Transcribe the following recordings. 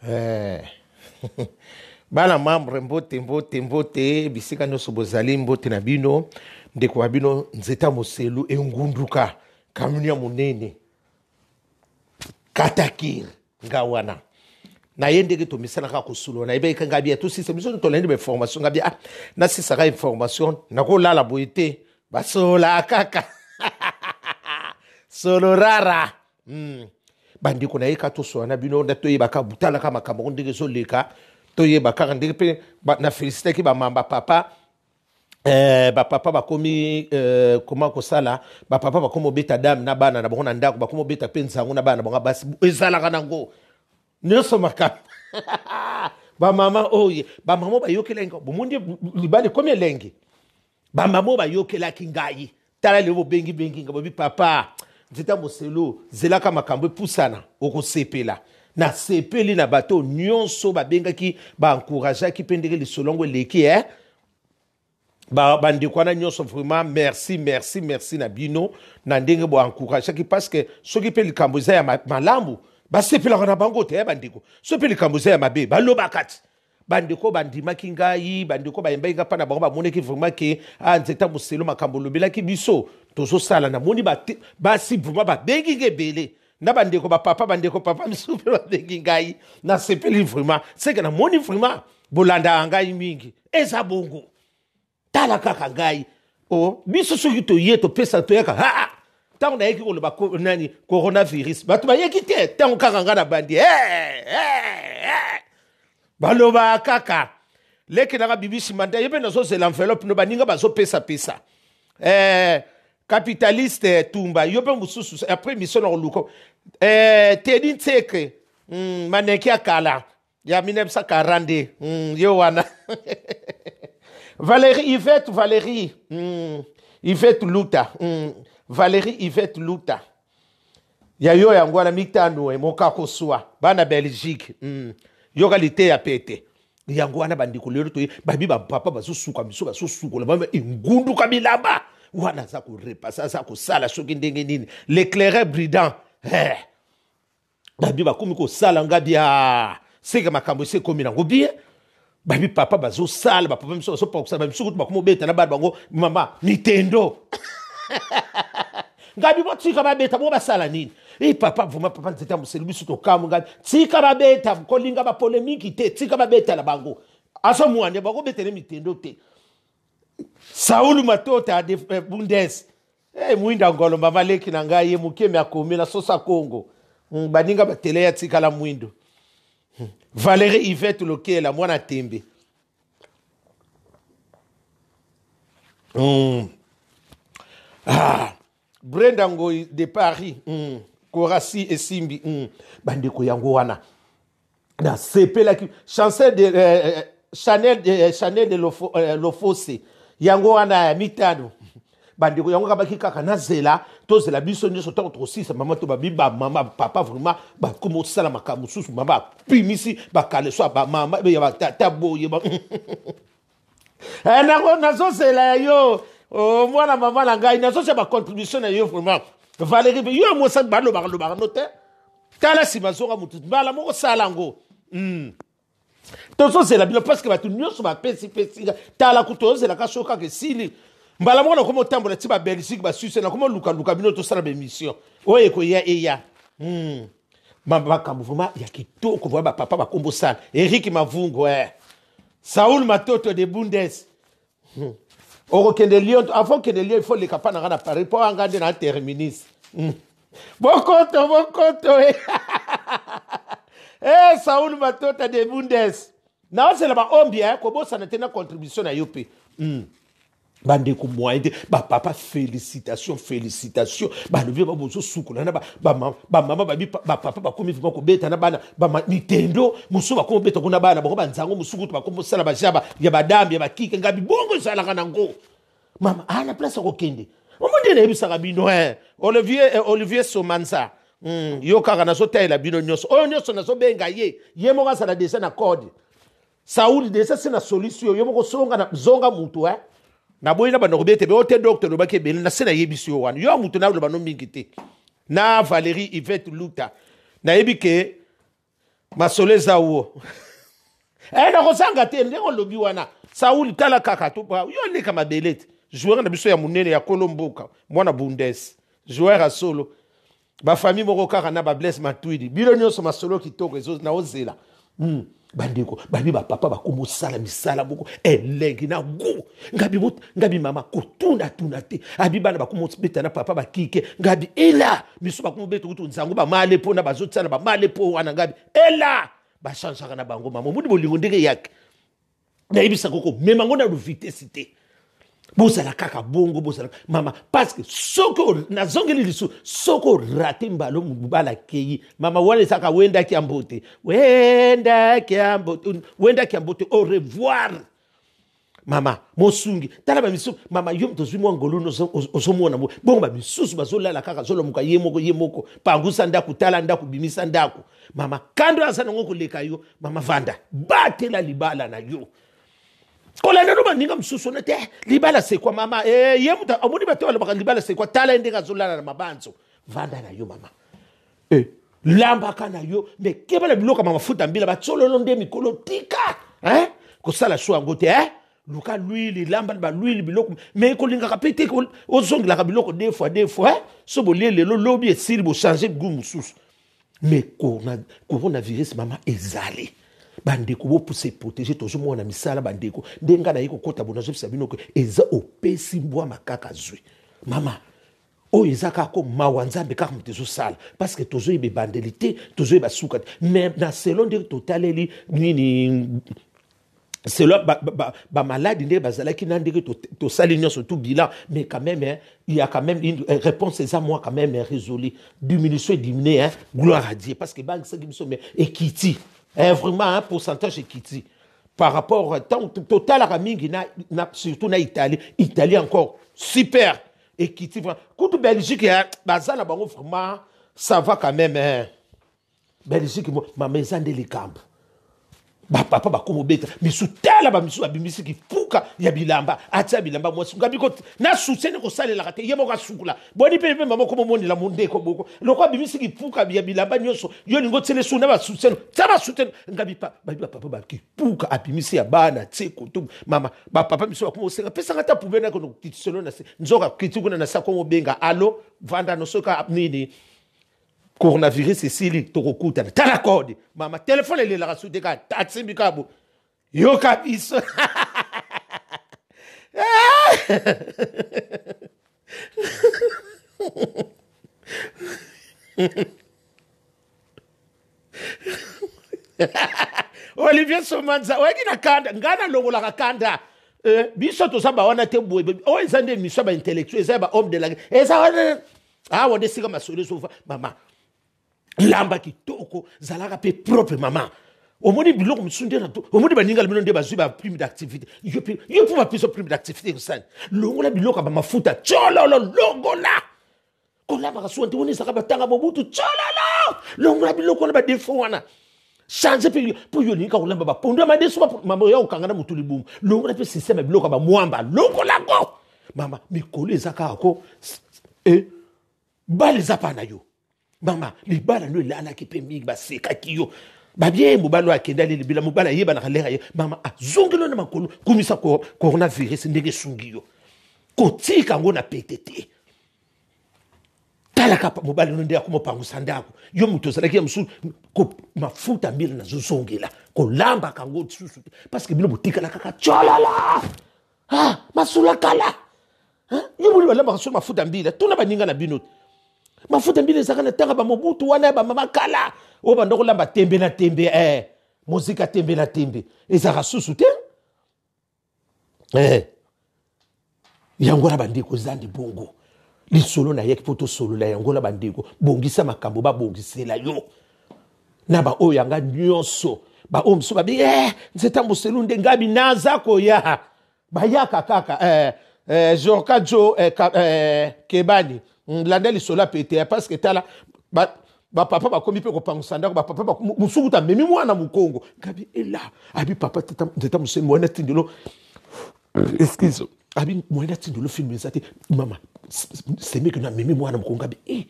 Eh. Bana membre mbote bisika nyonso bozali mbote na bino ndeko wa bino nzeta moselu engunduka kamunia munene katakir ngawana na yende ke to misala ka kusulo na ibe kanga bia to sisa biso to lende be formation ngabia na sisa ka information na ko lala boite basola kaka solo rara bandiko na yeka to so na bino na to yeba ka butala ka makambo ndenge so leka to yeba ka ndenge pe na féliciter ki ba mamba papa ba papa ba komi comment ko sala ba papa ba komo beta dame na bana na bona ndako ba komo beta penza ngona bana bonga basi ezala kana ngo nyonso makamba ba mama oye ba mama ba yokela ngo bomundi libale komi elengi ba mama ba yokela kingai tala lebo bengi ngo bi papa nzita moselo zelaka makambo pusana okosepela na sepeli na bato nyonso babengaki ba encourageaki pendeke lisolongo leki bandeko wana nyonso vraiment merci na bino na ndenge bo encourageaki parce que soki pe likambo eza ya malamu basepelaka na bango te bandeko soki pe likambo eza ya mabe balobaka ti bandeko bandimaki ngai bandeko bayembaki nga mpa na bango bamonaki vraiment ke nzeta moselo makambo olobelaki biso tozosala namoni basi vraiment babengi nga ebele na bandeko bandeko papa misu mpe babengi ngai nasepeli vraiment seke namoni vraiment bolanda ngai mingi eza bongo tala kaka ngai biso soki toye topesa toyaka ntango nayeki koloba nani coronavirus bato bayeki te ntango kaka ngai na bandi baloba kaka leki nanga bibisi manda ye mpe nazozela enveloppe no baninga bazopesa capitaliste tumba yo mpe mosusu après mission na koluka tedi nteke maneki ya kala ya 1940 yo wana Valérie Yvette Luta Valérie Yvette Luta ya yo yango wana mitano mokako swa bana Belgique yoka lite ya pete yango wana bandiko lelo to babi ba papa bazosuka miso bazosukola ba ngundu kabilamba wana za ko repassa za ko sala soki ndenge nini l'éclaireur brillant babi bakomi ko sala ngabia seke makambo se komi na ngobie babi papa bazosala papa miso bazopakosala miso kutu bakomo beta na bana bango mama Nintendo ngabi botika babeta bo basala nini papa vraiment papa nzeta moselu biso to kamu ngabi tika babeta kolinga ba polémique te tika babeta la bango aso muande bango betele Nintendo te Saulu Matota de Bundes muinda ngolo mama leki na ngai mukeme akomi na sosa Congo baninga batele ya tika la mwindo Valérie Yvette Lokela mwana tembe Brenda Ngoy de Paris Korasi et Simbi bandeko yango wana na sepela ki chanson de Chanel de Lofosse yango wana mitano bandeko yango kabaki kaka na zela to zela biso nyoso to tosisa mama to babiba mama papa vraiment ba komo sala makamu susu mama primisi bakale so ba mama be ya tata boye ba na ko nazo zela yo mwana mama na ngai nazo se ba contribution na yo vraiment Valérie yo mo sa ba lo ba note tala si mazonga mutu bala mo sala ngo tozo zela bilo parce que ba tu nyoso ba pesi tala kutozela ka shoka ke sili mbala mwana komo tambola ti ba Belgique ba Suisse na komo luka bino to sala ba émission oye ko ya mama kambo vraiment ya kitoko ba papa ba kombo sala Eric Mavungo Saul Matoto de Bundes oko kende Lyon avant que Lyon il faut les kapana na Paris pour engager na terminus bokoto Saul Matoto de Bundes na c'est la ombi ko bosa na tena contribution na yope bandeko moinde ba papa félicitations ba levé ba bozo sukola na ba mama ba papa ba komi vima ko beta na bana ba Nintendo musu ba ko beta kuna bana ba ko banzango musukutu ba ko sala ba jaba ya badambi ya bakike ngabi bongo sala kana ngo mama ana place ko kende omonde na ebisa bino Olivier Somanza yo kaka na so taila bino nyonso oyo nyonso na so benga ye mo ka sala desa na code Sauli desa sina solution yo mo ko songa na zonga mutu na boyina bana robete be ote docteur ba ke beli na sena yebisi yo wana yo mutu na lo bano mingi te na Valérie Yvette Luta na yebike masolo eza wo nakozanga te ndenge olobi wana Saoul tala kaka to yo leka mabele te joueur na biso ya munene ya kolomboka mwana bundes joueur a solo bafamille moko kaka na bablesse matwidi bino nyonso masolo kitoko ezo na ozela bandeko babi bapapa bakomosala misala moko elengi na go ngabi mama kotuna tuna te abi bana bakomobeta na papa bakike ngabi ela biso bakomobeta kutu nzango bamale mpo na bazotsala bamale mpo wana ngabi ela bachangeaka na bango mama mudi bolingo ndenge yake nayebisa koko memango na vitesse te bozala kaka bongo bozala mama parce que soko nazongeli lisu soko rate mbalo mubala keyi mama wale saka wenda kiambote au revoir mama mosungi tala ba misu mama yom tozwi mwa ngolo osomona mo bongo ba misusu bazolala kaka zolomuka yemoko pangusa ndaku tala ndaku bimisa ndaku mama kando asana ngoko leka yo mama vanda batela libala na yo kola nano baninga msusu na te libala c'est quoi mama yemuta amoni bato baka libala c'est quoi tala ndinga zolala na mabanzo vanda na yo mama lamba kana yo me kebala biloka mama futa mbila batsolo nde mikolo tika ko sala sho ngote luka l'huile lamba ba l'huile biloko me ko linga kapete ko ozongla ka biloko deux fois so bolele lo lobi esili bo changer goût msusu me coronavirus mama ezali bandeko bo pour se protéger toujours mona misala bandeko ndenga na yiko kota bona jepsa bino ko eza opesi mbwa makaka zwi mama o ezaka ko mawanzambe kaka mtezo sala parce que toujours ibe bandelité toujours ba suka mais na selon de totaleli nini selon ba malade nde bazalaki na ndeke to salignon surtout bilan mais quand même il y a quand même une réponse à moi quand même résolue diminution diminuer gloire à Dieu parce que banque ça qui me sommet equity vraiment un pourcentage equity par rapport au temps total à mingi na surtout na Italie encore super equity coup de Belgique bazana bango vraiment ça va quand même Belgique ma maison de likambo papa bakomobeta misutala bamisu abimisi kifuka ya bilamba atia bilamba mwasi ngabiko na susene ko salela kate yemo ka sukula boni pe mama ko moni la mondeko boko lokwa abimisi kifuka ya bilamba nyonso yo lingo tele suna ba susene taba susene ngabi papa ba kifuka abimisi ya bana tseko to mama papa miso bakomosenga pesa ngata poubena ko titselo na se nzoka kitiku na sa ko benga allo vanda no soka nini coronavirus esili tokokuta tala code mama téléphone ele la rasute ka tatsimbi kabo yo kabisa Olivier Somanza wekina kanda ngana longola ka kanda biso to samba wana te boye o ezande miso ba intellectuel za ba homme de la eza wana wode sika masolo sofa mama lamba kitoko zalaka pe propre mama omoni biloko msunde na to omoni baninga bino nde bazwi ba prime d'activité yo pour ba piso prime d'activité ko sana longola biloko ba mafuta chololo longola kola ba kasonte woni saka batanga bobutu chololo longola biloko na ba defo wana changer pe pour yo nika kolamba ba pondo ma deso mama yo kangana mutuli bum longola pe système biloko ba mwamba longola ko mama mikolo ezaka ko bale zapana yo mama libala no lana kipe mingi baseka kiyo babie mobalo akenda libila mobala yeba na kalera ye mama azongelo na makolo kumisa ko coronavirus ndenge sungiyo kotika ngo na PTT tala kapa mobalo no ndea kuma pangusa ndako yo muto zalaki ya msu ko mafuta mbili na zozongela ko lamba kango tsusu parce que bino botika la kaka cholala masula kala yo buli bala makasula mafuta mbili tuna baninga na bino mafuta mbili zakana tanga ba mobutu wana ba mama kala o ba ndoko lamba tembe na tembe muzika tembe na tembe ezaka susu te yangola bandiko zandi bongo lisolo na yeki poto solo la yangola bandiko bongisa makambo ba bongisela yo na ba o yanga nyonso ba o mso ba bi nzeta moselu nde ngabi naza ko ya ba yaka kaka Jorka Jo Kebani Landeli sola pété parce que tala ba papa ba komi pe ko pangsanda ba papa ba musukuta memi mwana mukongo kabi ela abi papa tata muse mwana tindolo excuse abi mwana tindolo film ezati mama c'est mieux que na memi mwana mukongo abi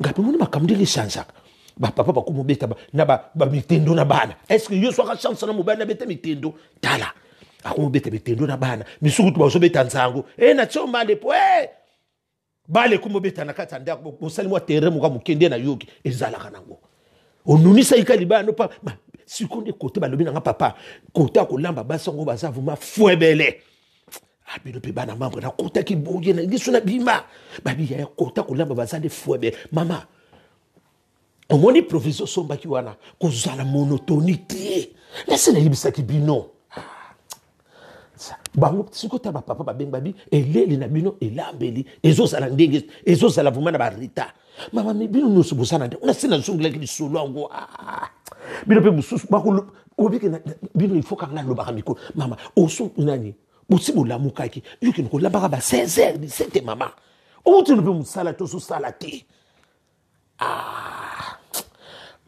ngapi mwana makamdeli chanjaka papa bakomobeta na mitendo na bana. Est-ce que yo soka chance na mobana beta mitendo tala akomobeta mitendo na bana misuku tu bazobeta nzango na tso male po bale komobeta na kati ndako bosali mwa terrain muka mukende na yoki ezalaka nango onunisa ikali bana pa sikonde côté balobi na papa côté akolamba basango bazavuma fuebele abino pe bana mambo na côté ki boye na ngiso na bima babi ya côté akolamba bazande fuebele mama omoni provision somba ki wana kozala monotonité laissez libisa ki bino bango sikota ba papa ba babi eleli na bino elambeli ezosala ndenge ezosala vumana ba rita mama mi bino nusu busana nde una sina zungula ki solo ngo bino pe mususu bakolo obike na bino il faut ka ngalo ba kamiko mama oso nani busibu la mukaki yuki ko lamba ba 16h 17 mama otu no pe musala to so sala te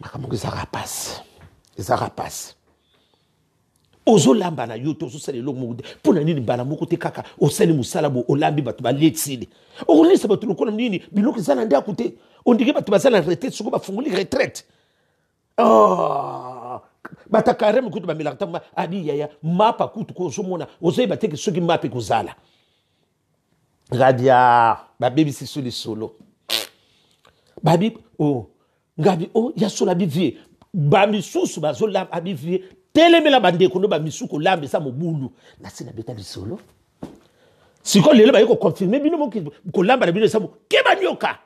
makambo ezaka passe ozolamba na yo to osali eloko moko te mpo na nini mbala moko te kaka osali mosala bo olambi bato baletsili okolesa bato lokola nini biloko eza na ndako te ondike bato baza na retraite soko bafungoli retraite batakareme kutu bamelaka ntango abi yaya mapa kutu ko ozomona ozoyeba teke soki mapa ekozala radia babebisi so lisolo babi ngabi ya sola bivie bamisusu bazolamba abivie telemela bandeko no bamisuko lambe sa mobulu na sina beta lisolo siko lelo ba yiko confirmer bino mo ko lamba na bino sa mo keba nyoka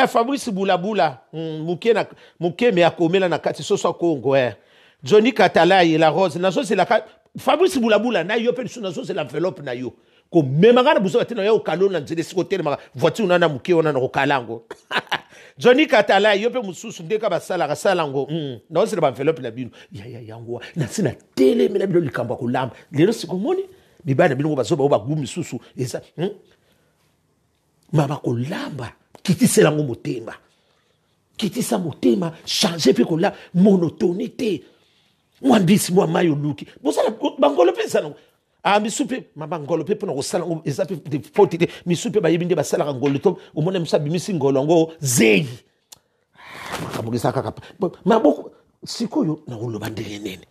Fabrice Boulabula muke me akomela na kati soso Kongo Johnny Katalai la rose na so c'est la Fabrice Boulabula na yo pe na so c'est l'enveloppe na yo ko memanga na buso batena yo kalo na nzele siko tele voiture na muke ona na kalango Johnny Katalai yo pe mususu ndeka basala kasalango na so c'est l'enveloppe na bino ya yango na sina tele mela bino likamba ko lamba lelo siko moni bibana bino bazoba ba gumi susu eza mama ko lamba kitisa lango motema kitisa motema changer pe ko la monotonité mwambisi mwa mayo luki bosala bangolo pesa no misupe mama ngolo pe pona ko sala eza pe de potite misupe ba yibinde basala ngolo to umone musabi misi ngolo ngo zeyi makamugisa kaka maboko sikoyo na koloba ndenge nene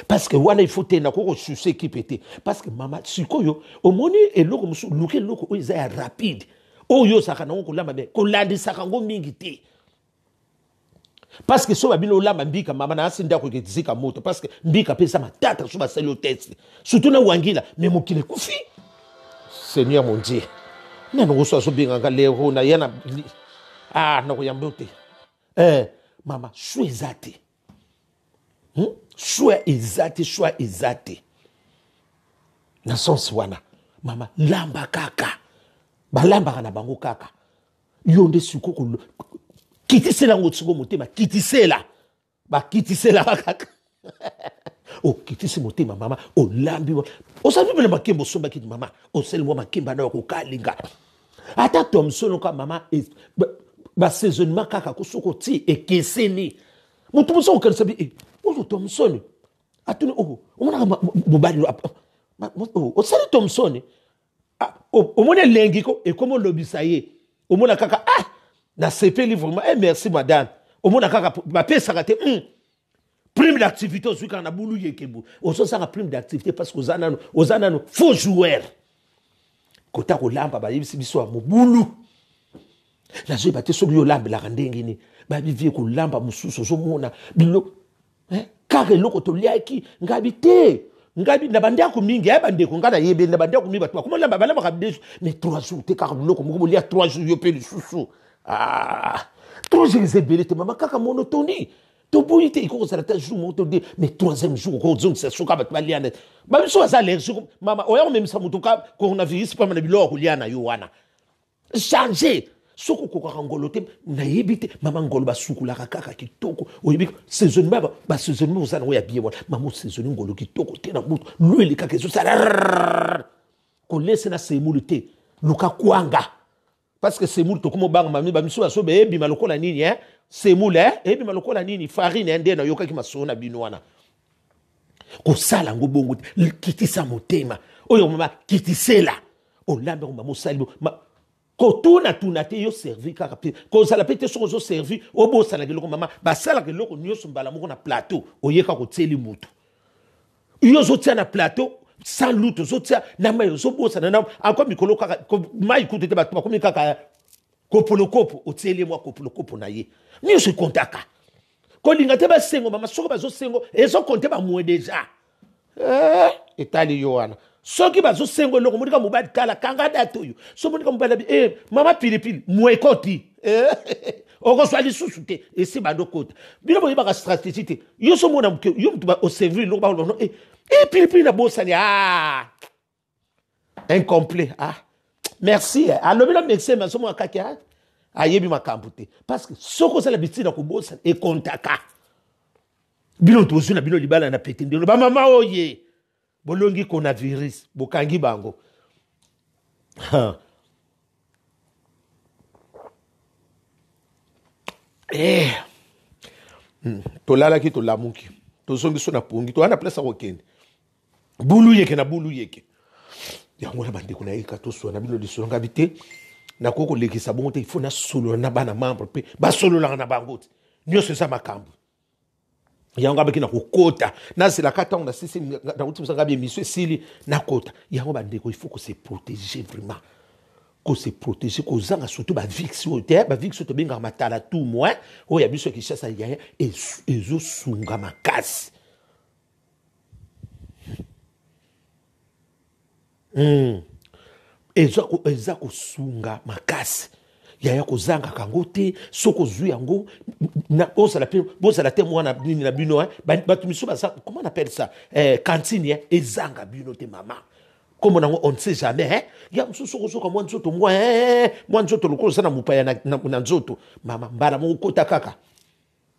parce que wana il faut tena ko sucer équipe te parce que mama sikoyo omoni eloko musu luki eloko o eza rapide oyo saka na ko lamba be ko landi saka ngo mingi te parce que so babino lamba mbika mama na asinda ko ketizika moto parce que mbika pesa matata so basali au test surtout na wangila mais mokile kufi Seigneur mon Dieu na ngo so binga ngalero na yana na ko yambote mama choix ezate choix ezate na sens wana mama lamba kaka balamba na bango kaka yonde suko kitisela ngotsuko motema kitisela kaka kitisi motema mama olambi osabi bele makembo somba kiti mama oseli mo makemba na ko kalinga ata Thomson ka mama ba saisonnement kaka ko soko ti ekeseni mutu muso ko sabi ozo Thomson atuni omona mobali osali Thomson omona lengi ko e komo lobisa ye omona kaka na CP livrement merci madame omona kaka ba pesa kate prime d'activité au suka na bulu yekebu oso sanga prime d'activité parce que ozanano faux joueur kota ko lamba ba yibisi biso mobulu la zo baté so yo lamba la ndenge ni ba bivie ko lamba mususu so mona bilo kare loko to liaki ngabi na bandako mingi ya bandeko ngana yebe na bandako mi batwa comment lamba balamba kabdesu mais 3 jours te kaka loko mo lia 3 jours yo pe lisusu 3 jours zebelete mama kaka monotonie to boyite iko ça ta jour moto de mais 3e jour ko zone c'est soka batwa liana ba biso za allergie mama oya même sa mutuka coronavirus pa na biloko liana yo wana changer soko ko ngolote na yebite mama ngolo basukula kaka kitoko oyebi saisonnement ba saisonnement ça na ya bien wala mama saisonnement ngolo kitoko te na mutu l'huile kaka zo ça ko laisse na semulité luka kwanga parce que semul to komo banga mami ba miso aso be ebi malokola nini semul ebi malokola nini farine ende na yoka ki masona binwana ko sala ngo bongo kitisa motema oyo mama kitisela olambe ko mama salibo kotuna tuna te yo servi kaka pe ko sala pe te so servi o bo sala ke loko mama ba sala ke loko nyoso mbala moko na plateau oyeka ko tseli mutu yo zo tia na plateau sans lutte zo tia na mayo zo bo sana na akwa mikolo kaka ko mai kutu te ba ko mi kaka kopolo kopo o tseli mwa kopolo kopo na ye ni se kontaka ko linga te ba sengo mama soko ba zo sengo ezo konte ba mwe deja etali yoana soki bazo sengo loko monika mobali kala kanga dato yo so monika mobali mama pilipili mwe koti oko swali susu te esi bando kota bino boye baka stratégie te yo so mona mke yo mtu ba au servir loko ba no pilipili na bosa ni incomplet merci alors bino mexé mais so mo akaki ayebi makambo te parce que soko sala bitina ko bosa e kontaka bino to na bino libala na petindelo ba mama oye bolongi coronavirus bokangi bango tolalaki tolamuki tozongi so na pongi to ana place akokende bulu yeke na bulu yeke yango na bandeko na yeka toswana bino lisonga bite na koko lekisa bongo te il faut na solo na bana membre pe ba solo la na bango nyonso eza makambo yango abaki na kokota na zela kata on a sisi na utimisa ngabi emission sili na kota yango bandeko il faut que se protéger vraiment ko se protéger ko zanga surtout ba vix te ba vix to benga matala tout moi o ya biso ki chasa ya ezo sunga makasi eza ko sunga makasi yaya kozanga kango te soko zui yango na bosa la te mwana nini na bino batu miso ba comment on appelle ça cantine ezanga bino te mama comme on ne sait jamais ya soko soko mwana nzoto mwana nzoto lokolo sana mupaya na nzoto mama mbala mo kota kaka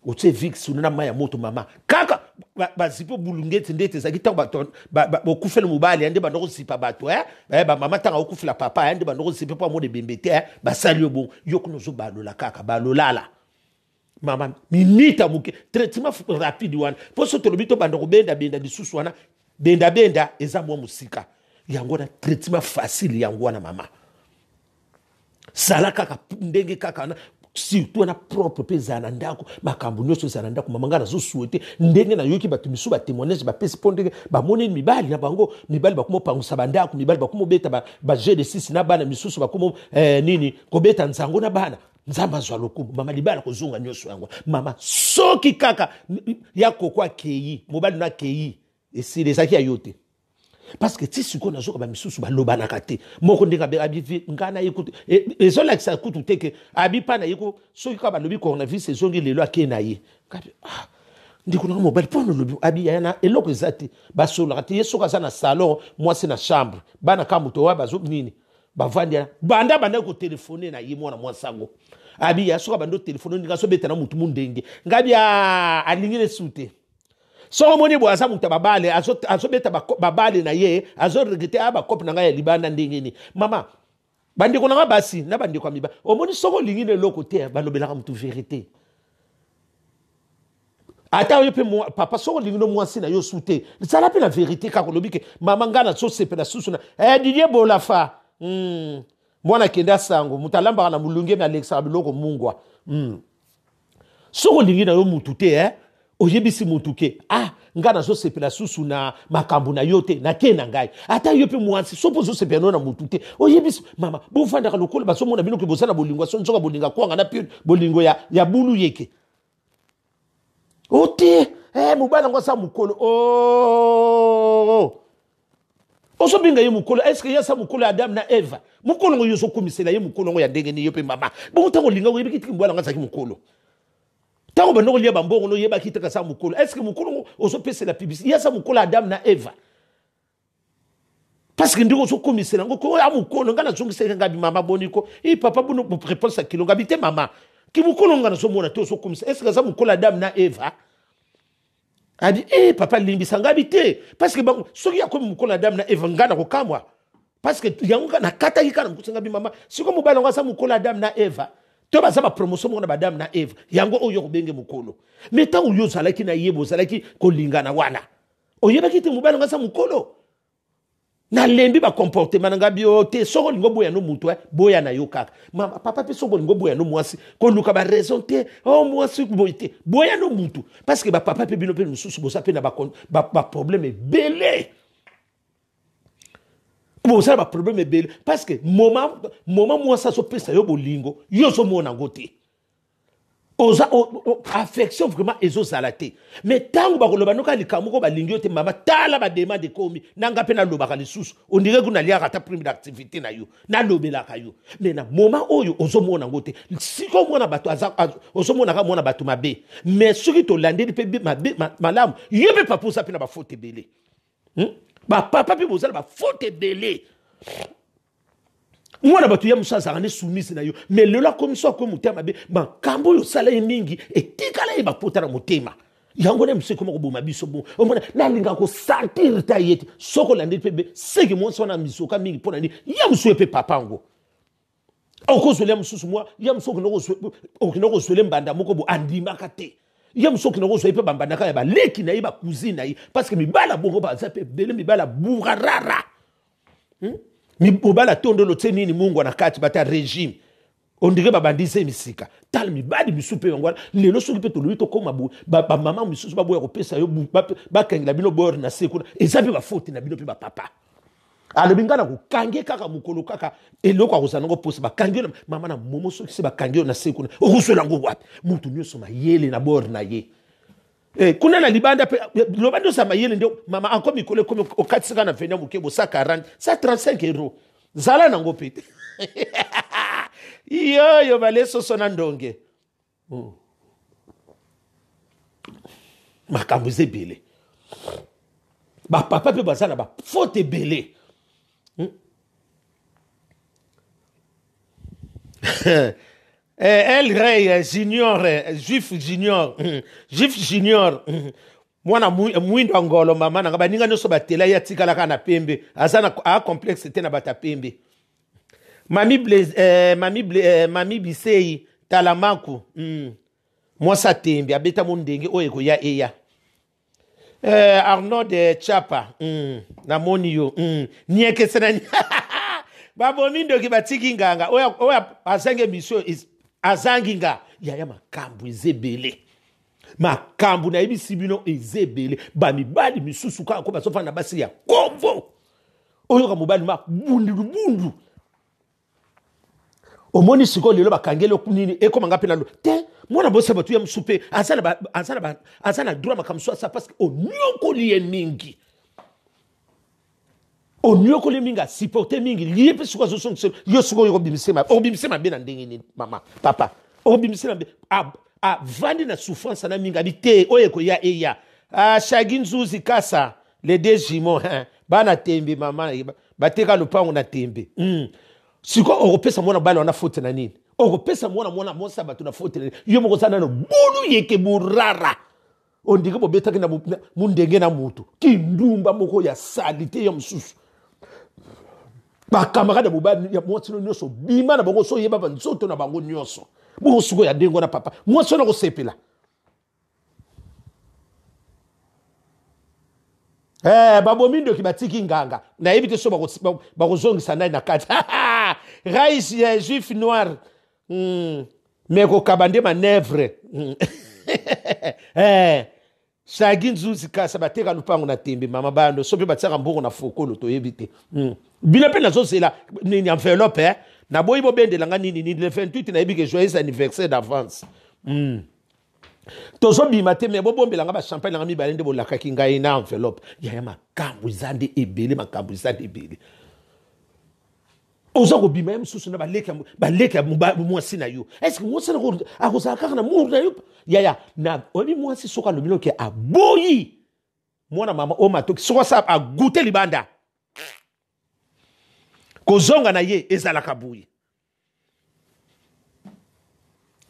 otie vix na maya moto mama kaka bazipo bulungeti ndete zaki tango bokufela mobali ande bandoko sipa bato ba mama tanga okufela papa ande bandoko sipa po amode bembete basali bon yokuno zo balola kaka balolala mama minita muke traitement rapide wana po so tolobito bandoko benda lisusu wana benda eza mwa musika yango na traitement facile yango wana mama sala kaka ndenge kaka na surtout na propre pesa na ndako makambo nyonso za na ndako mama ngana zo souhaiter ndenge na yoki batu misu ba témoignage ba pesi pondenge ba moni mibali na bango mibali ba komo pangusa bandako mibali ba komo beta ba G6 na bana misusu ba komo nini ko beta nzango na bana nzamba zwa lokumu mama libala ko zunga nyonso yango mama soki kaka ya kokwa keyi mobali na keyi esi les aki ayote parce que si qu'on a joué comme misusu ba loba na kate moko ndinga be abi ngana yikutu ezo la kisa kutu teke abi pana yiko soki ka ba lobi coronavirus ezongi lelo akena ye ndiko na mobile pona lobi abi yana eloko ezati ba solo kate yeso ka na salon moi c'est na chambre bana ka muto wa bazo nini ba vandia banda ko téléphoner na ye mwana mwansango abi ya soka bando téléphoner ndinga so beta na mutu mundenge ngabi alingile sute so moni bo asa muta babale azo beta babale na ye azo regete aba kopi na nga ya libanda ndingini mama bandiko na nga basi na bandiko miba omoni soko lingine loko te balobelaka mutu vérité ata yo pe papa soko lingino mwasi na yo sute sala pe la vérité ka kolobi ke mama ngana so sepe na susu na Didier Bolafa mwana kenda sango mutalamba na mulunge na Alexa biloko mungwa soko lingina yo mutu te oyebisi mutuke ngana zo sepela susu na makambu na yote na kena ngai ata yope mwansi sopo zo sepela na mutute oyebisi mama bo fanda ka lokolo baso mona bino ke bosana bolingwa so nzoka bolinga kwanga na pio bolingo ya bulu yeke ote mubana ngwa mukolo oso binga ye mukolo est-ce que yasa mukolo Adam na Eva mukolo ngo yoso komisela ye mukolo ngo ya ndenge ni yope mama bo tango linga ngo yebiki mbwana ngasa ki mukolo tango banoko liya bambongo no yeba kitaka sa mukolo est-ce que mukolo oso pese la publicité yasa mukolo Adam na Eva parce que ndiko so komisela ngo ko ya mukolo ngana zongise ngabi mama boniko papa bono réponse à kilo ngabi te mama ki mukolo ngana so mona to so komisela est-ce que sa mukolo Adam na Eva abi papa limbisa ngabi te parce que bango soki ya komi mukolo Adam na Eva ngana ko kamwa parce que yango na kata yikana mukusenga bi mama siko mobala ngasa mukolo Adam na Eva to ba sa promotion mo na Adam na Eva yango oyo ko benge mukolo mais tant oyo zalaki na yebo zalaki ko lingana wana oyeba kiti mobala ngasa mukolo Na lembi ba comportement na ngabio te soko lingo boya no mutu boya na yo kaka. Mama papa pe soko lingo boya no mwasi ko luka ba raison te oh mwasi boyite boya no mutu parce que ba papa pe bino pe mususu bosa pe na ba problème belé. Bon ça ba problème belé parce que moment moi ça so pesa yo bolingo yo so mona ngote. Oza affection vraiment ezozalate mais tango bakoloba noka likamuko balingio te mama tala ba demande komi nanga pe na lobaka lisusu on dirait que na liaka ta prime d'activité na yo na lobelaka yo mais na moment oyo ozomona ngote siko mona bato ozomona ka mona bato mabe mais soki to landeli pe mabe malamu yo pe papa ça pe na ba faute belé ba papa pe bozala ba faute belé. Moi, je suis soumise à yo. Mais le comme ça, comme tu as dit, quand yo salaire mingi, et tikala ba potara motema. Yango ne mse comment ko biso bon. O mona na linga ko sentir ta yeti. Soko lande pebe, c'est que moi so na misoka mingi pona ni. Yam so pe papa ngo. O ko so le msusu moi, yam so ko no so le mbanda moko bo andima kate. Yam so ko no so pe bambanda ka ba leki na ba cousine na parce que mi bala bongo ba za pe bele mi bala burarara. Mi bobala tondo lo tseni ni mungu na kati bata régime on dirait babandise misika tal mi badi misupe ngwana lelo soki pe to lui to koma ba mama misusu baboya ko pesa yo ba kangela bino bor na sekuna ezape ba faute na bino pe ba papa alo bingana ko kange kaka mukolo kaka eloko akozana ngo posa ba kange mama na momo soki se ba kange na sekuna okuswela ngo wapi mutu nyoso mayele na bor na ye. Kuna na libanda pe lobando sa mayele ndio mama encore mikole comme au 4 na venia mukebo 140 135 €. Zala nango pete. Yo bale soso na ndonge. Makambo zebele. Ba papa pe bazana ba faute belé. El Rey Junior, Juif Junior, mwana mwindo ngolo mama na baninga nyoso batela ya tikala kana pembe azana a complexe tena bata pembe. Mami Bisei Talamaku, mwasa tembe abeta mundenge oyeko ya eya. Arnaud de Chapa, na moni yo, nieke sena babo mindo kibatiki nganga oya azange mission is azanginga yaya makambu ezebele makambu na ibisi bino ezebele ba mibali misusu ka ko basofa na basi ya konvo oyo ka mobali ma bundu omoni siko lelo bakangelo kunini ekoma ngapi na lo te mwana bosa batu ya msupe azana droit makamso ça parce que onyoko liye mingi onyoko le minga supporter mingi liye pe suka zo sonso yo suko yo bimisema be na ndenge ni mama papa bimisema be a vandi na souffrance na minga bite oyeko ya eya shaginzuzi kasa les deux jumeaux bana tembe mama bateka lupango na tembe siko okopesa mwana bala wana faute na nini okopesa mwana mosa batu na faute na nini yo moko sana no bulu yeke burara ondike bobetaki na mundenge na mutu kindumba moko ya salite ya msusu bakamarade mobali ya mwasi nyonso bima na bango so yeba banzoto na bango nyonso bongo suko ya dengo na papa mwasi na ko sepela babomindo kibatiki nganga na yebite so bakozongisa ndai na kati rais ya juif noir meko kabande manevre Shaginzuzi kasa bateka lupango na tembe mama bando sope batsaka mbongo na fokolo to yebite bina pe na zo c'est là ni enveloppe na boyi bo bende langa nini ni le 28 na yebike joyeux anniversaire d'avance tozo bima te me bo bombe langa ba champagne langa mi balende bo lakaki ngai na enveloppe ya makambu zande ebele makambu zande ebele oza ko bima msusu na baleka mwasi na yo est-ce que mwasi na ko akoza kaka na muru na yo ya na obi mwasi soka lo bino ke aboyi mwana mama o matoki soka sa a goûter libanda ko zonga na ye ezala kabuyi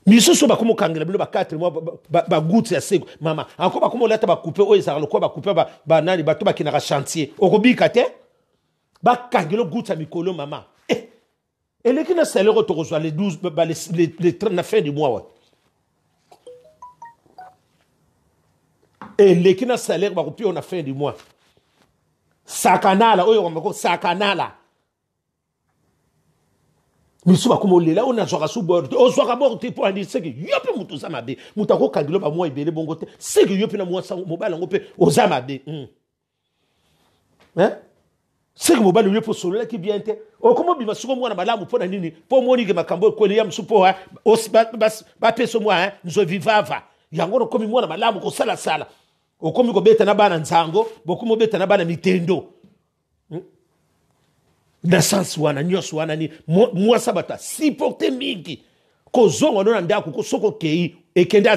misusu ba komo kangela bino ba 4 mois ba goûter ya seko mama encore ba komo lata ba couper o ezala ko ba couper ba nani ba to ba kinaka chantier okobika te ba kangelo goûter mikolo mama et les qui ne salaire reçoit les 12 les 30 à fin du mois et les qui ne salaire va couper à la fin du mois sakanala oyo ngomako sakanala misuba kuma olela ona zwaka su borte o zwaka borte po andi seki yope mutu za mabe mutu ko kangilo ba mwa ibele bongo te seki yope na mwa sa mobala ngope o za mabe seki mobala yope solo ki bien te o komo bima suko mwana malamu po na nini po moni ke makambo ko le ya msupo ha o ba peso mwa nzo vivava yango no komi mwana malamu ko sala sala o komi ko beta na bana nzango bokumo beta na bana mitendo na sens wana nyos wana ni mwa sabata siporte mingi ko zongo no ndako ko soko kei ekenda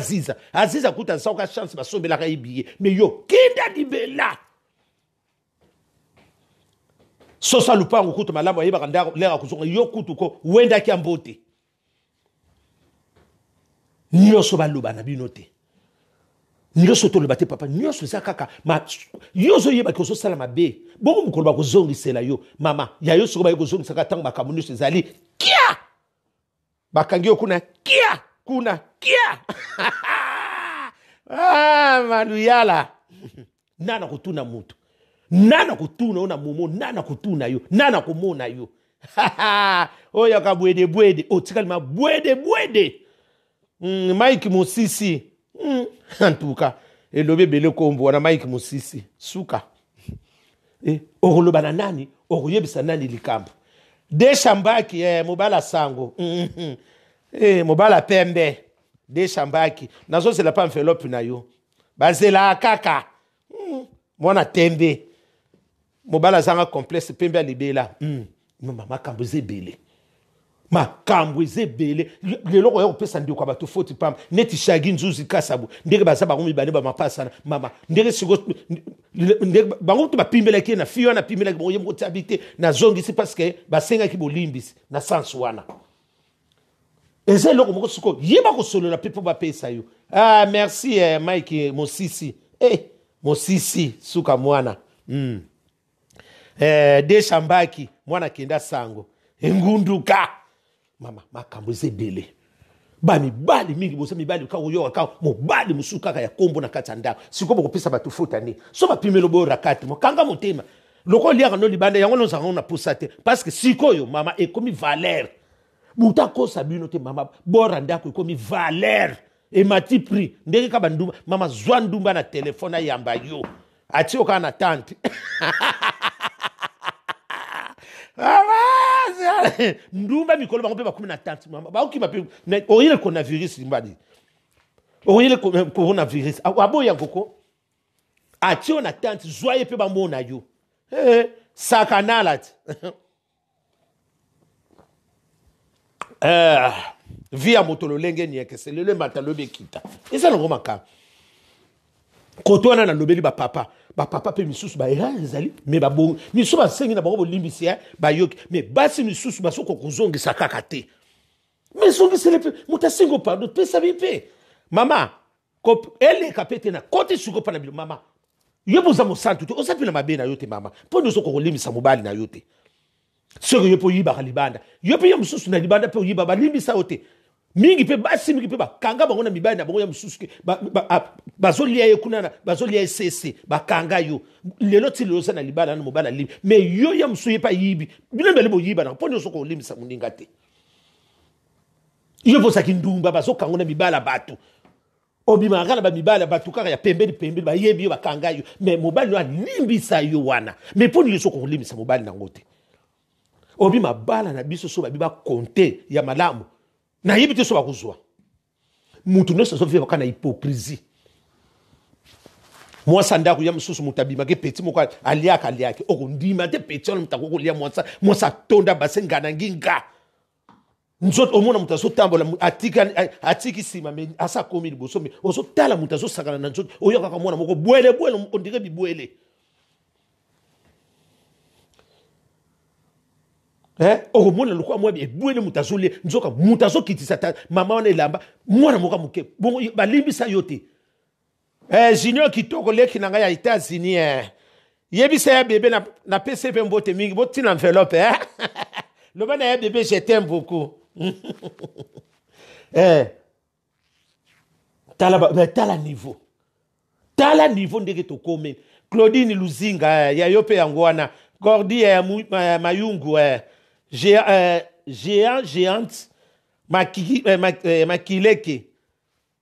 aziza kuta sauka chance basombela ka ibiye mais yo kenda dibela sosa lupango kutu malamu yeba kandako lera kuzonga yo kutu ko wenda ki ambote nyoso baloba na binote nyoso to le bate papa nyoso za kaka ma yozo yeba ko so sala mabe bongo mukolo ba ko zongi sela yo mama ya yo so ba ko zongi saka tanga makamuno sezali kia bakangi kuna kia manuyala nana kutuna mutu nana kutuna ona momo nana kutuna yo nana komona yo oya ka bwede otikali ma bwede Mike Musisi en tout cas elobe bele kombo na Mike Musisi suka oroloba nani oroyebisa nani likambo de shambaki mobala sango mobala pembe de shambaki nazo c'est la pas enveloppe na yo bazela kaka mwana tembe mobala zanga complexe pembe libela mama kambuze bele makambo ezebele lelo ko yopesa ndiko bato foti pam neti shagi nzuzi kasabu ndeke bazaba ngumi bane ba mapasa mama ndeke sigo ndeke bango to bapimbela ki na fiyo na pimbela ki boye moti habité na zongi c'est parce que basenga ki bolimbisi na sans wana ezelo ko moko siko yeba ko solo na pepo ba pesa yo merci Mike Musisi Musisi suka mwana de shambaki mwana kenda sango engunduka mama makambo ezebele bali mingi bosa mibali ka uyo ka mobali musuka ka ya kombo na katanda sikobo kopesa batu futa ni so bapimelo bo rakati mo kanga motema loko liaka no libanda yango no zango na pusate parce que sikoyo mama ekomi valeur buta ko sabino te mama bora ndako ekomi valeur et mati prix ndenge ka banduma mama zwandumba na telefone yamba yo ati oka na tante ndumba mikolo bango pe bakumi na tante mama ba oki mape oyile coronavirus mbadi oyile coronavirus aboya ngoko atio na tante joye pe ba mona yo sakanala via motolo lenge ni ke selele matalo bekita eza ngo maka kotwana na lobeli ba papa pe misusu ba ezali me ba bon misusu ba sengi na bango bolimbisi ba yoki me basi misusu ba soko kozongi sakaka te me songi sele pe mutasingo pardon pe sabi pe mama ko ele kapete na kote suko pa na bilo mama yobo za mo santu te osapi na mabe na yote mama po ndo soko kolimbisa mobali na yote soko yopo yiba kalibanda yopo ya misusu na libanda pe yiba ba limbisa yote mingi pe basi mingi pe ba kanga bango na mibali na bango ya mususu bazolia yekunana bazolia esese bakanga yo lelo ti lelo sana libala na mobala libi mais yo ya musuye pa yibi bino mbele bo yiba na poni soko limisa muninga te yo bosa kindumba bazokanga na mibala batu obima ngala ba mibala batu kaka ya pembeni ba yebi yo bakanga yo mais mobali no limbisa yo wana mais poni soko limisa mobali na ngote obima bala na biso so ba biba compter ya malamu na yibite so bakuzwa mutu no so vivre kana hypocrisie moi sandaku ya mususu mutabima ke petit moko aliaka okundima te petit on mutako ko lia moi sa tonda basengana nginga nzot omona mutaso tambola atiki sima me asa komi liboso me oso tala mutaso sakana na nzot oyoka ka mona moko bwele on dirait bibwele mwana lokwa mwa ebwele mutazole nzoka mutazo kitisa ta mama wana elamba mwana moka muke bongo balimbisa yote junior kitoko leki nanga ya États-Unis yebisa ya bébé na PCP mbote mingi botina enveloppe le bana ya bébé je t'aime beaucoup tala niveau ndenge to kome Claudine Luzinga ya yope yango wana Gordi Mayungu géante makileke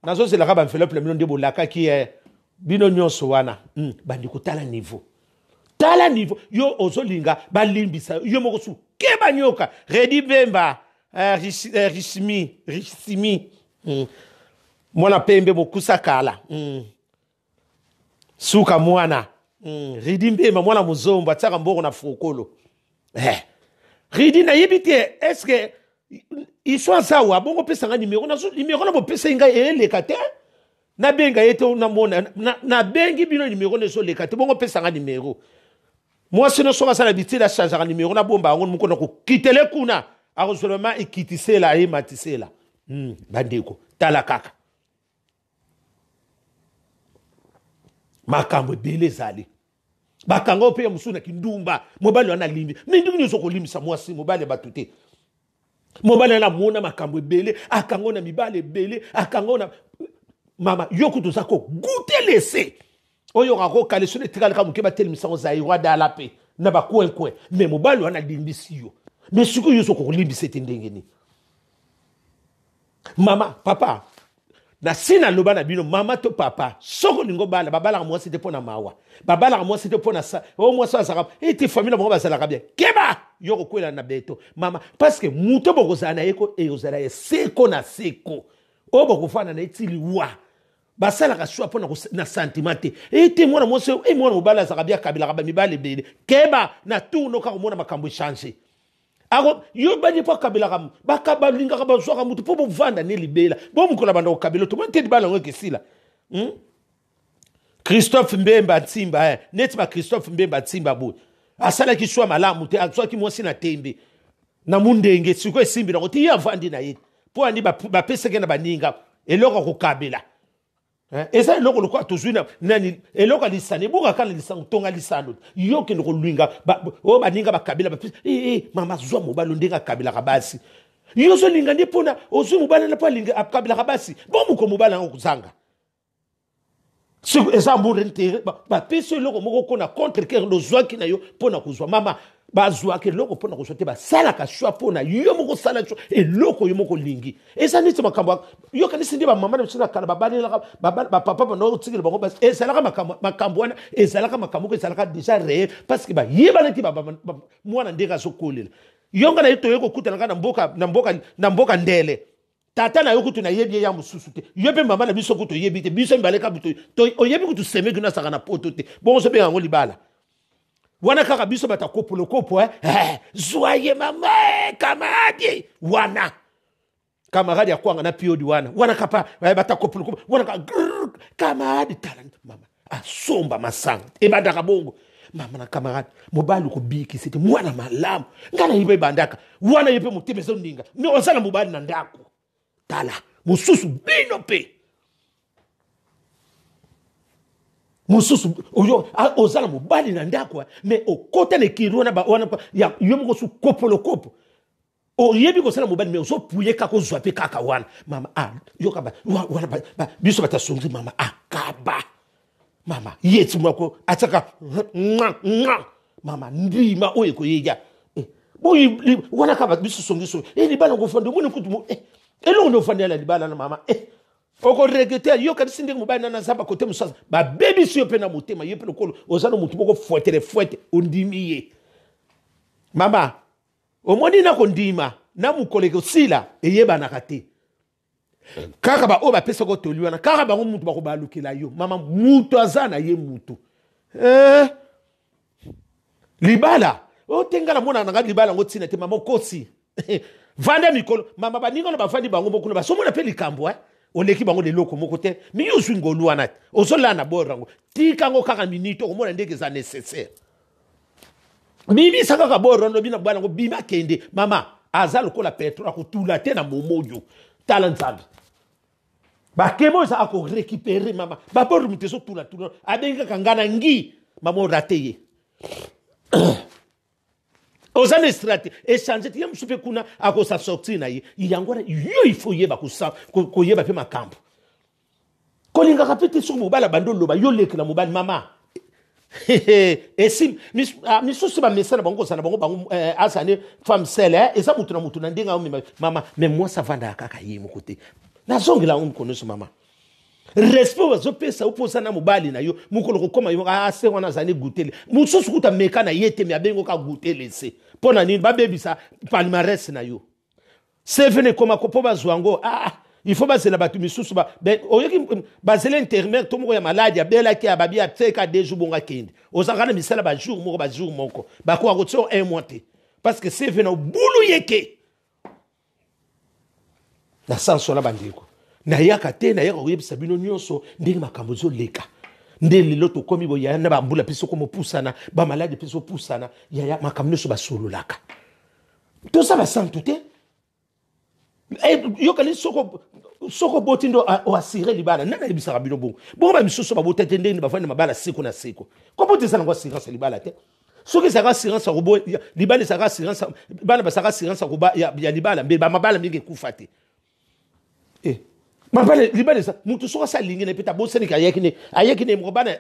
nazo c'est la raba enveloppe le million de bolaka qui est bino nyonso wana bandi ko tala niveau yo ozolinga balimbisa yo moko su ke banyoka Redi Bemba Rissimi mwana pembe bokusa kala suka mwana Redi Bemba mwana muzombo ataka mboko na fokolo Redi na yebite est-ce que ils sont sawa bongo pesa nga numéro na bo pesa nga eleka te na benga yeto na mona na bengi bino numéro ne so leka te bongo pesa nga numéro moi sinon so ça l'habitude à changer un numéro na bomba ngo mukona ko kitele kuna arosolema ikitisela e matisela bandeko tala kaka makambo bele zali bakanga ope musuna kindumba mobali wana limbi ndingi nyoso ko limbisa mwasi mobali batute mobali na mona makambo bele akango na mibale bele akango na mama yokuto zako goûter laisser oyo ngako kale sone tikala kamuke batelimisa ngo zairwa dala pe na ba kwenkwe mais mobali wana limbisi yo mais suko yoso ko limbisa tendengeni mama papa na sina loba na bino mama to papa soko lingo bala babala moi c'était pour na mawa babala moi c'était pour na sa au moi ça ça et tes famille mo basala ka bien keba yoko kwela na beto mama parce que muto bokozana eko e ozala e seko na seko o bokufana na etili wa basala ka shwa pona na sentimate et te mwana mo se e mwana mobala za ka bien kabila ka ba mibale bele keba na tout no ka mona makambo changer ako yo bani pa kabila kam bakaba linga ka bazwa ka mutu po bovanda ne libela bo mukola banda ko kabila to mante dibala ngeke sila Christophe Mbemba Tsimba net ba Christophe Mbemba Tsimba bo asala ki shwa malamu te akso ki mosi na tembe na mundenge siko esimbi na ko ti avandi na yet po ani ba pese ke na baninga eloko ko kabila eza eloko lokwa tozwina nani eloko lisane buka kana lisango tonga lisano yoke ndiko lwinga o baninga bakabila mama zwa mobalo ndinga kabila kabasi yozo linga ndipona ozwi mobalo na pa linga kabila kabasi bomu ko mobalo ngokuzanga eza mbure ntere pese eloko moko kona contre cœur lo zwa kina yo pona kuzwa mama bazwa ke loko pona kuzwa te basala ka shwa pona yo moko sala cho eloko yo moko lingi eza niti makambo yo kanisi ndi ba mama na sina kana babali la papa no tsikile bango bas ezala ka makambo wana ezala ka makambo ko ezala ka déjà réel parce que ba yeba neti ba mwana ndeka sokolela yonga na yito yoko kutana kana na mboka ndele tata na yokutu na yebi ya mususu te yobe mama na biso kutu yebi te biso mbaleka buto to oyebi kutu seme gina saka na poto te bon so be yango libala wana kaka biso bata kopolo kopo zoye mama kamadi wana kamaradi ya kwanga na piodi wana kapa bata kopolo kopo wana kamadi talent mama asomba masanga ebanda kabongo mama na kamaradi mobali ko biki c'était mwana malamu ngana yibe bandaka wana yepe mutemezo ndinga ni osala mobali na ndako tala mususu bino pe mususu oyo ozala mobali na ndako mais okota ne kirona ba wana ya yomo su kopolo kopo oyebi ko sala mobali mais ozo puye kako zwa pe kaka wana mama yoka ba wana ba biso batasongi mama akaba mama yeti mako ataka mama ndima oye ko yeja boyi wana kaba biso songi so ni bana go fondo mona kutu elo no fandela libala na mama oko regete yo ka sinde mo bana na zaba kote musasa ba baby si yo pena motema yo pena kolo ozana mutu boko fouette ondimiye mama omoni na kondima na mukoleke sila eyeba na kate kaka ba o ba pesa ko toliwana kaka ba mutu bako balukela yo mama mutu azana ye mutu libala o tengala mona na libala ngotsina te mama kosi vanda mikolo mama baninga na bafandi bango bokuno basomona pe likambo oleki bango de loko moko te mi yo swingo luana ozola na borango tika ngo kaka minito komona ndeke za nécessaire bibi saka ka borondo bina bwana ngo bima kende mama azalo ko la petro akutula te na momojo talantsami bakemo za ako récupérer mama ba boru miteso tula abenga kangana ngi mama rateye ozane strate échanger ti yamsupe kuna akosa sortir na ye yangora yo il faut yeba ko yeba pe makambo kolinga kapete sur mobala bando loba yo leki na mobali mama Et si misusu ba messana bango sana bango bango asane femme sele et ça mutu na ndenga mama mais moi ça va ndaka kayi mu côté na zongela umkonoso mama respect bazopesa uposa na mobali na yo mukolo kokoma yo se wana zane gutele mususu kuta meka na yete me abengo ka gutele se pona nini babebisa palmarès na yo sevene koma kopo bazwango il faut baser la batu misusu ba oyoki baser internet to moko ya maladi abela ki ababi ateka deux jours bonga kende ozakana misala ba jour moko ba ko akotso un mois te parce que sevene bulu yeke na sanso la bandiko na yaka te na yaka oyebisa bino nyonso ndenge makambo zo leka ndele loto komi boya na ba mbula piso ko mopusana ba maladi piso pusana ya makambo nyonso ba sololaka to ça ba santo te yo kali soko botindo o asire libala nana ebisaka bino bongo ba misusu ba botete ndenge ba fana mabala siko na siko ko botisa ngo assurance libala te soki saka assurance robo libala saka assurance bana ba saka assurance roba ya libala mbe ba mabala mingi kufa te mabala libala sa mutu soka sa lingi na peta boseni ka ayekine mo bana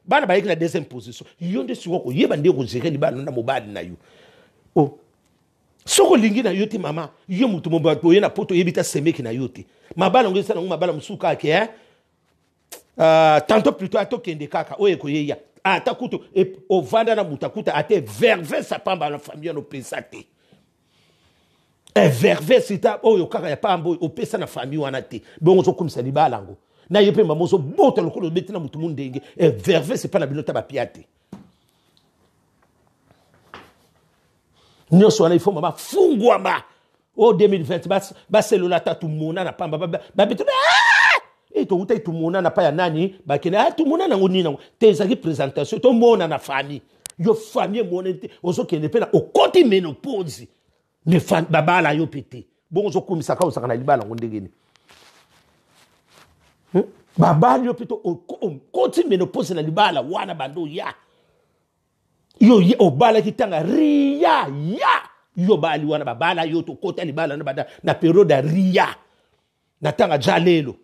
ba yekina deuxième position yonde siko ko yeba ndeko gérer libala na mobali na yo soko lingi na yote mama yo mutu mo ba na poto yebita semeki na yote mabala ngesa na mabala musuka ke tantôt plutôt atokende kaka oye ko yeya atakuto o vanda na mutakuta ate verve sa pamba na famille no pesate verve sita oyo kaka ya pambo o pesa na famille wana te bongo zo kumisa libala ngo na yepe mamozo boto lokolo betina mutu mundenge verve c'est pas na bilota ba piate nyonso wana il faut mama fungwa ma o 2020 ba cellular tatu mona na pamba ba beto to uta tu mona na pa ya nani ba kena tu mona na ngoni na te ezaki présentation to mona na famille yo famille mona te ozo kende pe na okoti menopause ne fan babala yo pété bon ozo komisa ka osaka na libala ngondegeni babala yo pété okoti menopause na libala wana bando ya yo obala kitanga ria ya yo bali wana babala yo to kota libala na bada na periode ria na tanga jalelo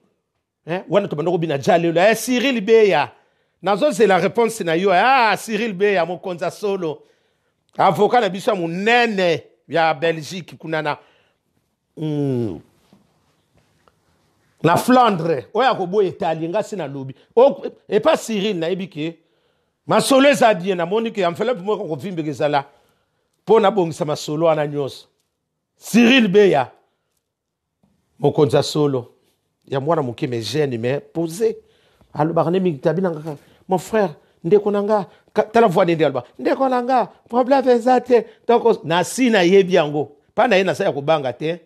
wana to bandoko bina jalelo Cyril Beya nazo c'est la réponse na yo Cyril Beya mon konza solo avocat na biso munene ya Belgique kunana la Flandre oya ko boye Italie ngasi na lobi et pas Cyril na ebike masolo eza bien na moni ke amfela pour moi ko vimbe kezala pona bongisa masolo ana nyos Cyril Beya mokonza solo ya mwana muke me gêne mais posé alo barne mi tabina ngaka mon frère ndeko nanga tala voix ndende alba ndeko nanga problème ezate donc na sina yebi yango pana yena sa ya kubanga te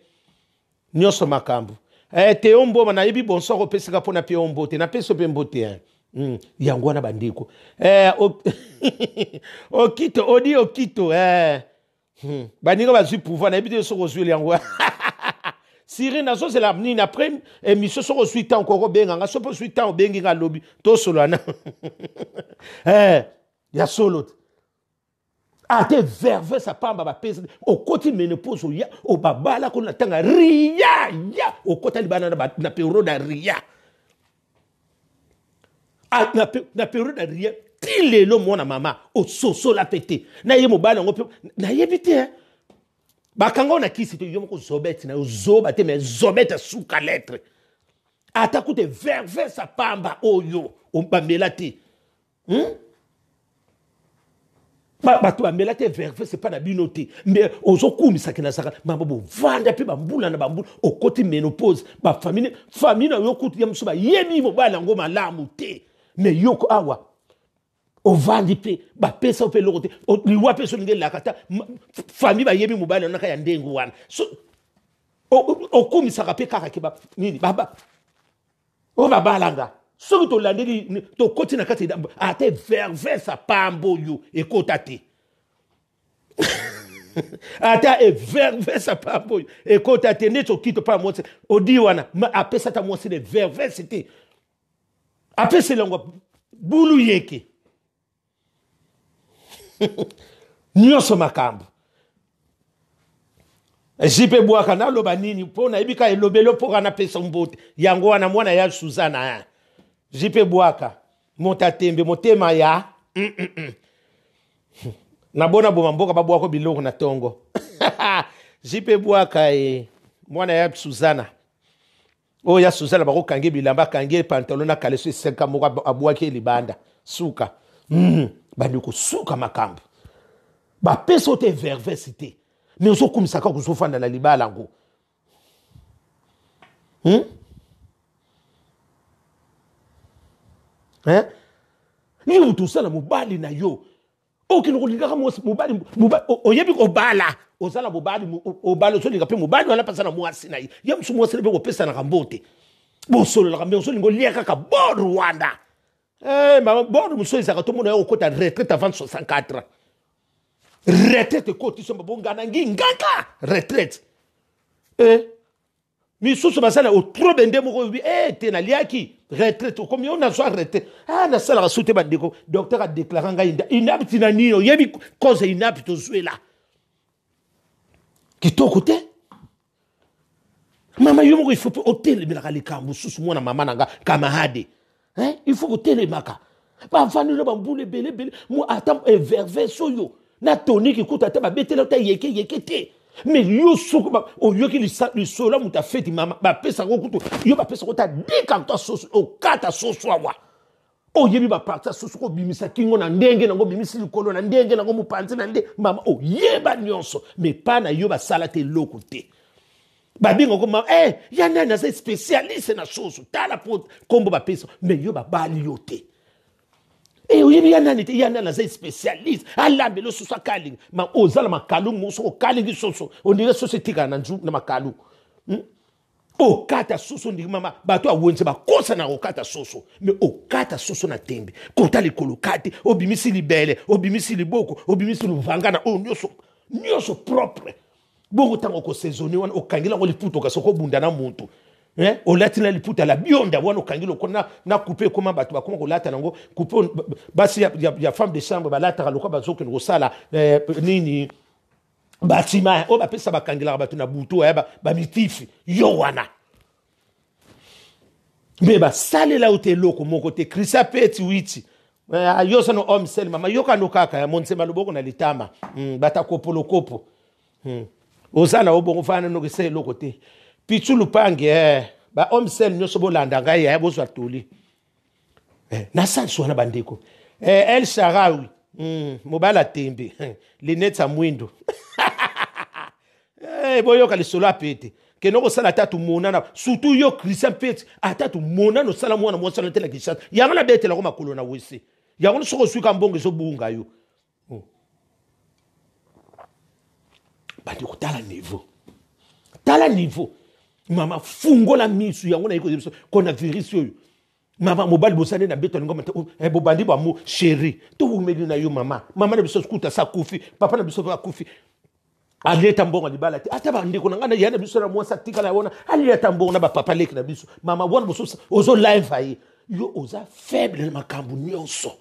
nyoso makambo te ombo na yebi bonso ko pesika pona pe ombo te na peso pe mbote yango na bandiko okito odi okito bandiko bazui pouvoir na yebi te so ko zui yango Cyril nazo c'est la mine après émission so ko zui temps ko benga nga so po zui temps bengi nga lobi to solo ana ya solo te verve sa pamba ba pesa o koti menopause ya o babala ko na tanga ria ya o kota libana na periode ria na periode ria tilelo mona mama o soso la pété na ye mobala ngo na yebite bakanga na kisi to yomo ko zobeti na zoba te mais zobeta suka lettre atakute verve sa pamba oyo o bambela te bato bambela te verve c'est pas na binoté mais ozo kumisa kina saka mabo vanda pe bambula na bambula o koti menopause ba famille na yokutu ya msuba yemi mo bala ngo malamu te mais yoko awa o vandi pe ba pesa pe lokote o liwa pe so ngela kata famille ba yebi mo bala na ka ya ndengu wana so o kumisa ka pe kaka ke ba nini baba o babalanga soki to landeli to koti na kati ate verve sa pambo yo ekota te ata verve sa pambo yo ekota te neto kito pa mo odi wana apesa ta mo se de verve c'était apesa longo bulu yeke nyoso makambo jipe bwaka na loba nini pona ibika elobelo poka na pesa mbote yango wana mwana ya Suzana jipe bwaka mota tembe motema ya Na bona boma mboka babwako biloko na tongo. Jipe bwaka mwana ya Suzana. Oh ya Suzana bako kange bilamba kange pantalon na kaleso 5 moka abwaki libanda. Suka. Bandi ko suka makambo. Ba peso te verversité. Mais ozo kumisaka kuzofanda na libala ngo. Yo tusala mobali na yo. Okino kolingaka mobali oyebi ko bala. Ozala mobali obalo so linga pe mobali wala pasana mwasi na ye. Ya msu mwasi be ko pesa na kambote. Bo solo la kambe so lingo liaka ka bo Rwanda. Mama bon muso izaka to mona yo kota retraite avant 64. Retraite koti so mbongana ngingaka retraite. Misusu basala o trop bende moko te na liaki retraite comme on a soit retraite na sala ka soute bandeko docteur a déclaré nga inapte na nino yebi cause inapte ozuela kitoko te mama yo moko il faut hôtel melaka likambo susu mwana mama nanga kamahade il faut hôtel maka ba vanu le bambule bele mo atam verve soyo na tonique kuta te ba betela ta yeke te. Mais yo soko o yo ki li sola muta feti mama ba pesa ko kutu yo ba pesa ko ta dikanta soso o kata soso wa o yebi ba parta soso ko bimisa kingo na ndenge na ngo bimisi likolo na ndenge na ngo mupanzi na nde mama o yeba nyonso mais pas na yo ba sala te lokote ba bingo ko mama yana na za spécialiste na soso tala po kombo ba pesa mais yo ba bali yote. Oyebi yana na zai spécialiste alambe lo soso kaling ma ozala makalu muso kaling soso ondire soso tika na nju na makalu okata soso ndi mama bato awenze bakosa na okata soso mais okata soso na tembe kota likolo kati obimisi libele obimisi liboko obimisi luvangana nyoso propre bongo tango ko saisonner wana okangila ko liputo ka soko bunda na muntu o latina liputa la bionda wana okangilo kona na couper comment bato ba comment ko lata nango couper basi ya femme de chambre ba lata lokwa bazoke ngo sala nini batima o ba pesa bakangila bato na buto ba mitifi yo wana me ba sale la hoteloko moko te krisa peti witi yo sono homme sel mama yo kano kaka ya monse maloboko na litama bata kopolo kopo ozala obongo fana no kise loko te pichulu pange ba omsel nyoso bolanda ngai ya bozwa toli na sanso wana bandeko El Sharawi mobala tembe linetsa mwindo boyo ka lisolo apete ke no sala tatu monana surtout yo Christian Pete atatu monana sala mwana mo sala tela kishata yanga betela ko makolo na wese yanga no soko suka mbonge so bunga yo bandeko tala niveau mama fungola misu yango na iko biso kona virus yo mama mobali bosane na beto ngoma bobandi ba mo chéri to bumeli na yo mama na biso skuta sa kufi papa na biso ba kufi aleta mbongo libala te ata bandi ko ngana yana biso na mwasa tika na wona aleta mbongo na ba papa leki na biso mama wana boso ozo live ayi yo oza faible na makambu nyonso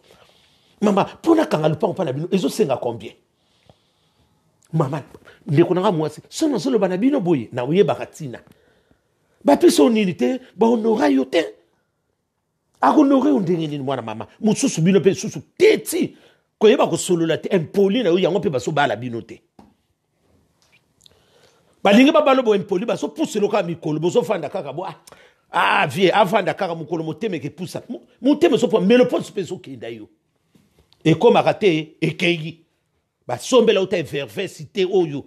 mama pona kanga lupango pa na bino ezo senga combien mama ndeko nanga mwasi sono solo bana bino boye na oye bakatina ba piso nini te ba honora yo te akonore ondenge nini mwana mama mususu bino pe susu teti ko yeba ko solola te impoli na yo yango pe baso bala bino te balingi babalo bo impoli baso pousse loka mikolo boso fanda kaka bo vie avanda kaka mukolo moteme ke poussa moteme so po melo po speso kinda yo e koma kate ekeyi ba sombela uta verversité oyo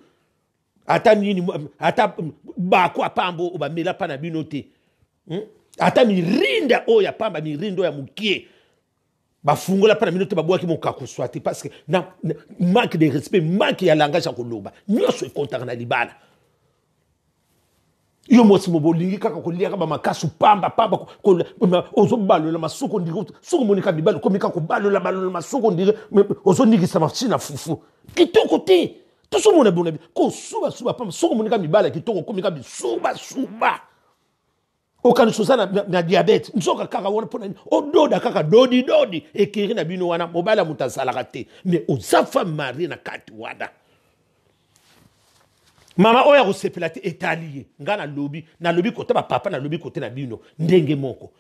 ata nini ata ba kwa pambo ba mela pana binote ata mirinda oya pamba mirindo ya mukie ba fungola pana binote ba bwaki mokako swati parce que na manque de respect manque ya langage ya koloba nyoso e konta na libala yo mosi mobolingi kaka kolia ba makasu pamba ko ozo balola masuko ndiro suko monika bibalo komika ko balola masuko ndiro ozo nigisa machina fufu kitoko te to so mona bona ko suba pamba suko monika bibala kitoko komika suba o kan susana na diabete nsoka kaka wona pona ododa kaka dodi ekiri na bino wana mobala mutasala te mais ozafa mari na kati wada mama oya ko sepela te etalier ngana lobi na lobi côté ba papa na lobi côté na bino ndenge moko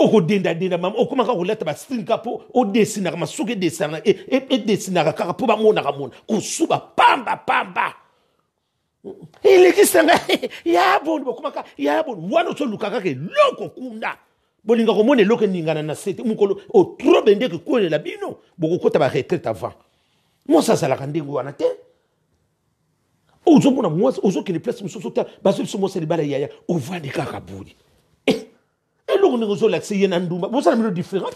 oko denda mama okomaka kolata ba string kapo o dessinaka masuke dessinaka e dessinaka kaka po ba mona kosuba pamba elekisanga ya bon bokomaka ya bon wana so lukaka ke loko kunda bolinga komone loko ningana na sete mukolo o trop bende ke kolela bino bokokota ba retraite avant moi ça la kandingo wana te ozo mona moi ozo ke les places musoso ta baso so mo selibala yaya o vandi kaka buli et loko ningo la seyena ndumba bo sala mino différent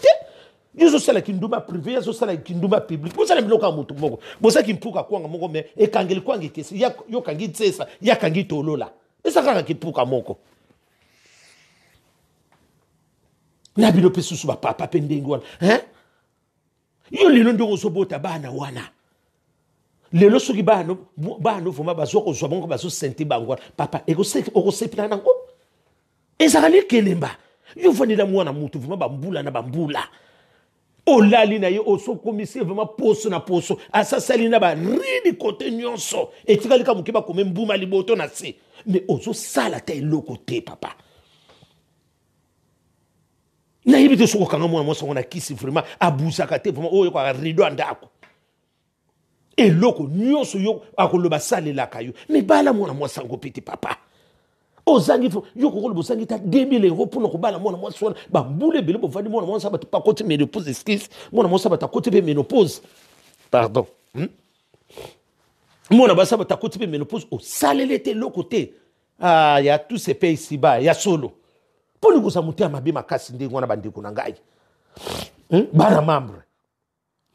Yozo sala kindumba privé, yozo sala kindumba public. Bo sala miloka mutu moko. Bo sala kimpuka kwanga moko me e kangeli kwangi kesi yo kangi tsesa, ya kangi tolola. Esa kaka kimpuka moko. Na bino pesusu ba papa pendengi wana. Yo lelo ndongo sobota bana wana. Lelo soki bano voma bazoko zwa bongo bazo senti bangwa. Papa ego sepila nango. Esa kali kelemba. Yo vanila mwana mutu voma bambula. Olali na ye oso komisi vraiment poso na poso asasali na ba ridi côté nyonso etikali ka mukiba kome mbuma liboto na se mais oso sala ta eloko te papa na yibite soko kanga mwana mwa songo na kisi vraiment abusaka te vraiment oyo kwa rido andako eloko nyonso yo akoloba salela kayo mais bala mwana mwa sango pete papa ozangi fo yo kokolo bosangi ta 2000 euros pour nokobala mwana mwa sona ba mbule bele bo vandi mwana mwa sabata pa côté ménopause excuse mwana mwa sabata côté ménopause pardon mwana ba sabata côté ménopause o salelete lokote ya tous ces pays ici bas ya solo pour nous samuter mabe makasi ndenge wana bandeko na ngai bana membre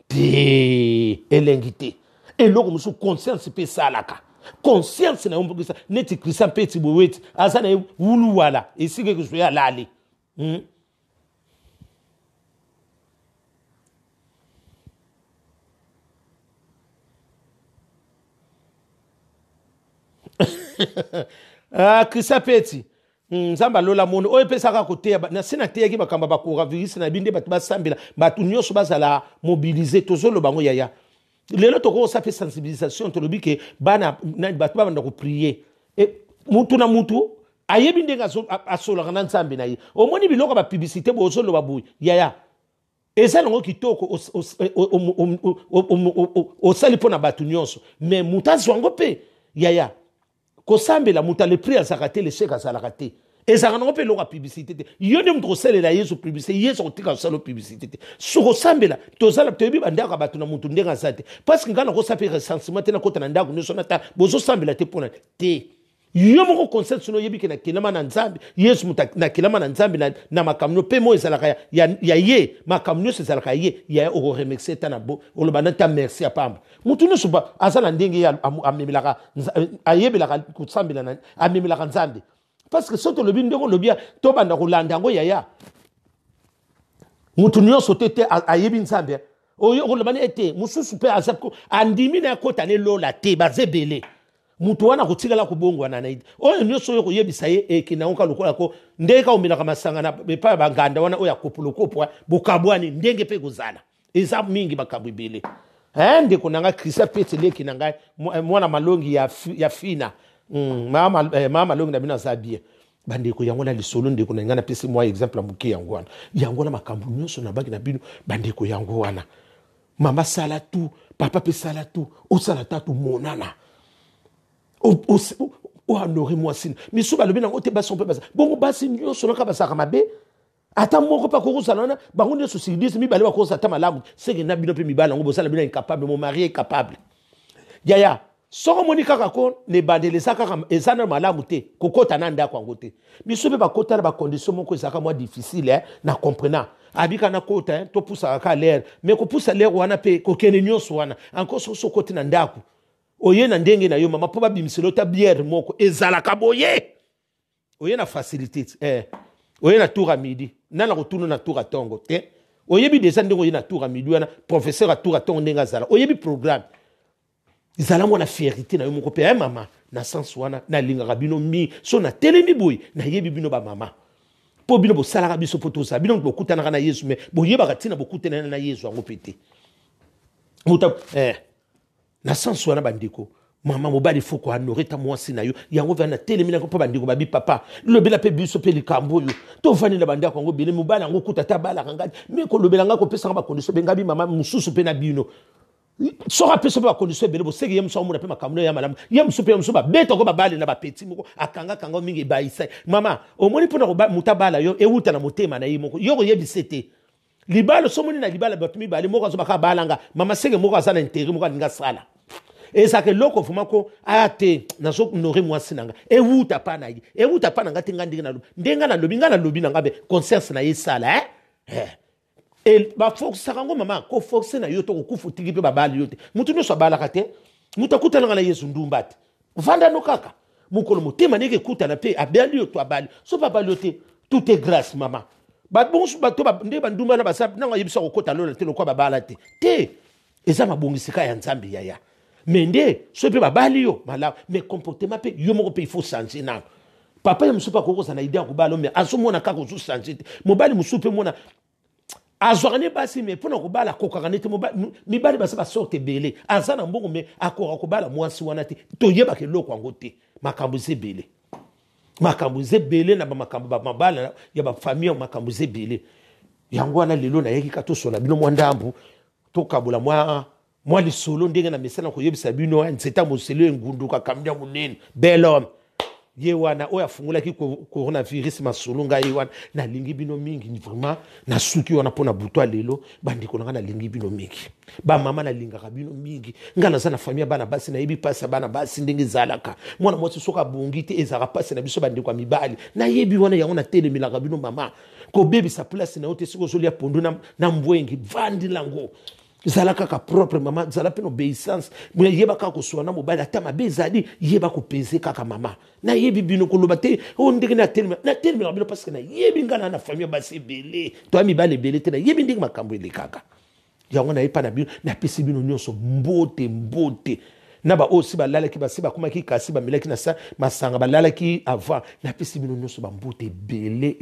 te elengite eloko musu conscience pe salaka conscience na yombo kisa neti Christian Petit Bowet asa na wulu wala esike ke zoya lali Christian Petit nzamba lola mono oyo pesaka koteya na sina teya ki bakamba bakora virisi na binde batu basambela batu nyonso bazala mobiliser tozolo bango yaya lelo toko sa fait sensibilisation to lobi ke bana na batu ba banda ko prier et mutu na mutu ayebi ndenga asola kana nzambe na ye omoni biloko ba publicité bo solo babuyi yaya eza longo kitoko o sali pona batu nyonso mais mutazi wango pe yaya ko sambela muta le prix azakate le chèque azalakate ezaka nango pe loka publicité te yo nde mutu kosalela yesu publicité yesu kotika kosala publicité te sokosambela tozala toyebi bandako bato na mutu ndenge aza te parce que nga na kosa mpe recensement te na kota na ndako nyonso na ta bozosambela te mpona te yo moko concept sono yebi ke na kelama na nzambe yesu mutu na kelama na nzambe na makamno mpe mo ezalaka ya ye makamno nyonso ezalaka ye ya okoremercie ta na bo oloba na ta merci ya pamba mutu nyonso ba aza na ndenge ye amemelaka ayebelaka kosambela amemelaka nzambe parce que soto lobi ndeko lobia to banda kolanda yango yaya mutu nyonso te ayebi nzambe oyo kolobani ete mususu mpe azako andimi na kota ne lola te bazebele mutu wana kotikala kobongwa na naidi oyo nyonso oyo koyebisa ye ekinaonka lokola ko ndeka omelaka masanga na bepa banganda wana oyo akopolokopwa bokabwani ndenge mpe kozala eza mingi bakabwi bele ndeko nanga Christian Petit leki na ngai mwana malongi ya fina mama malongi na bino aza bien bandeko yango na lisolo ndeko na ngana pesi moi exemple muke yango wana yango na makambo nyonso na baki na bino bandeko yango wana mama sala tu papa pe sala tu osala tatu monana o honore moi sin mais so balobi nango te baso mpe basa bongo basi nyonso na ka basaka mabe ata moko pa kokosala wana bango nyonso sidisi mibale bakosa ata malamu seke na bino mpe mibale yango bosala bino incapable mon mari est capable yaya soko moni kaka ko ne bandelesa kaka ezana malamu te kokota na ndako yango te biso mpe bakota na bacondition moko ezaka mwa difficile na comprenant abika na kota to pusa ka l'air mais ko pusa l'air wana pe kokene nyonso wana encore so koti na ndako oye na ndenge na yo mama po babimiselo ta bière moko ezalaka boye oye na facilité oye na tour à midi nana retourne na tour à tongo te oyebi déjà ndenge oye na tour à midi wana professeur à tour à tongo ndenge azala oyebi programme izala mwana fierté na yo moko pe mama na sens wana na lingaka bino mi so na telemi boy na yebi bino ba mama po bino bo salaka biso po to sa bino bokutana na Yesu me boyebaka tina bokutana na Yesu yango pete muta na sens wana bandiko Maman mobali faut ko honorer ta mwasi na yo. Yango vana telemina ko pa bandiko babi papa. Lobela pe biso pe likambo yo. To vani na banda ko ngo bele mobali ngo kuta ta bala kangadi. Me ko lobela nga ko pesa ba condition bengabi mama mususu pe na bino. Sora pesa ba condition bele bo sege yem so mo na pe makamno ya malamu. Yem so pe yem so ba beto ko ba bali na ba petit moko akanga kanga mingi ba isa. Mama omoni pona ko ba mutabala yo e wuta na motema na yimo. Yo ko yebisete. Libalo so moni na libala batumi bali moko so ba ka balanga. Mama sege moko asala intérêt moko ninga sala. Et ça que loko fumako ate na so nore mwasi nanga e wuta pa na yi e wuta pa nanga tinga ndinga na lobi nanga be conscience na yesala et ba fox sakango mama ko fox na yo to ko kufutiki pe babali yote mutu no so bala kate mutakuta na yesu ndumbati vanda no kaka mukolo mutema neke kuta na pe abali yo to abali so babali yote tout est grâce mama ba bon ba to ba nde ba ndumba na basa nanga yebisa ko kota lola te lo kwa babala te eza mabongisika ya nzambe ya Mende, so pe babali yo, mala, mais comportement pe, yo moko pe il faut changer na. Papa ya musupa koko sana idea ko balo mais aso mona kako so changer. Mobali musupe mona azorane basi mais pona ko bala ko kanete mobali mi bali basa ba sorte belé. Azana mbongo mais akora ko bala mwasi wana te. To yeba ke loko ngote. Makambuze belé. Makambuze belé na ba makambu ba mabala ya ba famille makambuze belé. Yango na lelo na yeki kato sola bino mwandambu to kabula moi les solo ndenge na mesana ko yebisa bino nzeta moselo ngunduka kamnya munene bel homme ye wana oya fungula ki coronavirus masolo ngai wana na lingi bino mingi vraiment na suki wana pona butwa lelo bandiko na lingi bino mingi ba mama na linga bino mingi ngana za na famille bana basi na yebi pasa bana basi ndenge zalaka mwana mwasi soka bongi te ezara pasi na biso bandiko mibali na yebi wana yango na tele milaka bino mama ko bebi sa place na ote siko zolia pondu na mbwengi vandi lango zalaka ka propre mama zala pe obéissance mwe yeba ka ko sona mobali ata mabezadi yeba ko pese kaka mama na yebi bino ko lobate o ndenge na telme bino parce que na yebi ngana na famille basi belé to ami bale belé te na yebi ndenge makambo ele kaka yango na yepa na bino na pesi bino nyonso mbote na ba osi ba lala ki basi ba kuma ki kasi ba melaki na sa masanga ba lala ki avant na pesi bino nyonso ba mbote belé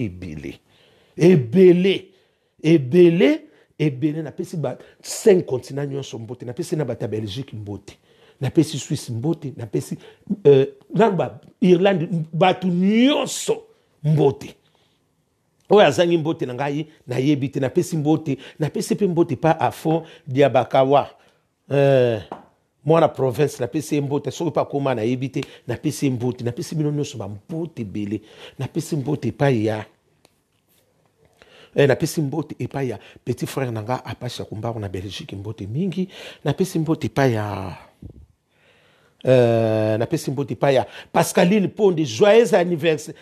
et Bénin na pesi ba 5 continents nyonso mbote na pesi na bata Belgique mbote na pesi Suisse mbote na pesi namba Irlande batu nyonso mbote oya zangi mbote na ngai na yebite na pesi mbote na pesi pe mbote pa afo diabakawa mwana province na pesi mbote so pa koma na yebite na pesi mbote na pesi bino nyonso ba mbote belé na pesi mbote pa ya na pesi mbote epa ya petit frère nanga apasha kumbako na Belgique mbote mingi na pesi mbote pa ya na pesi mbote pa ya Pascaline Ponde joyeux anniversaire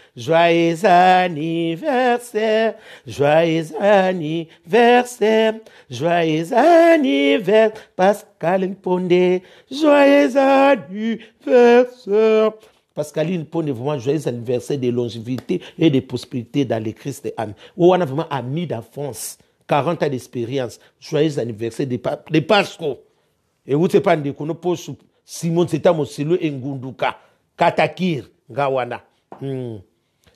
Pascaline Ponde joyeux anniversaire Pascaline Ponde vraiment joyeux anniversaire de longévité et de prospérité dans le Christ. On a vraiment ami d'enfance, 40 ans d'expérience, joyeux anniversaire de Pasco. Et vous savez pas de qu'on pose Simon Zeta Moselo Ngunduka, Katakir, Gawana.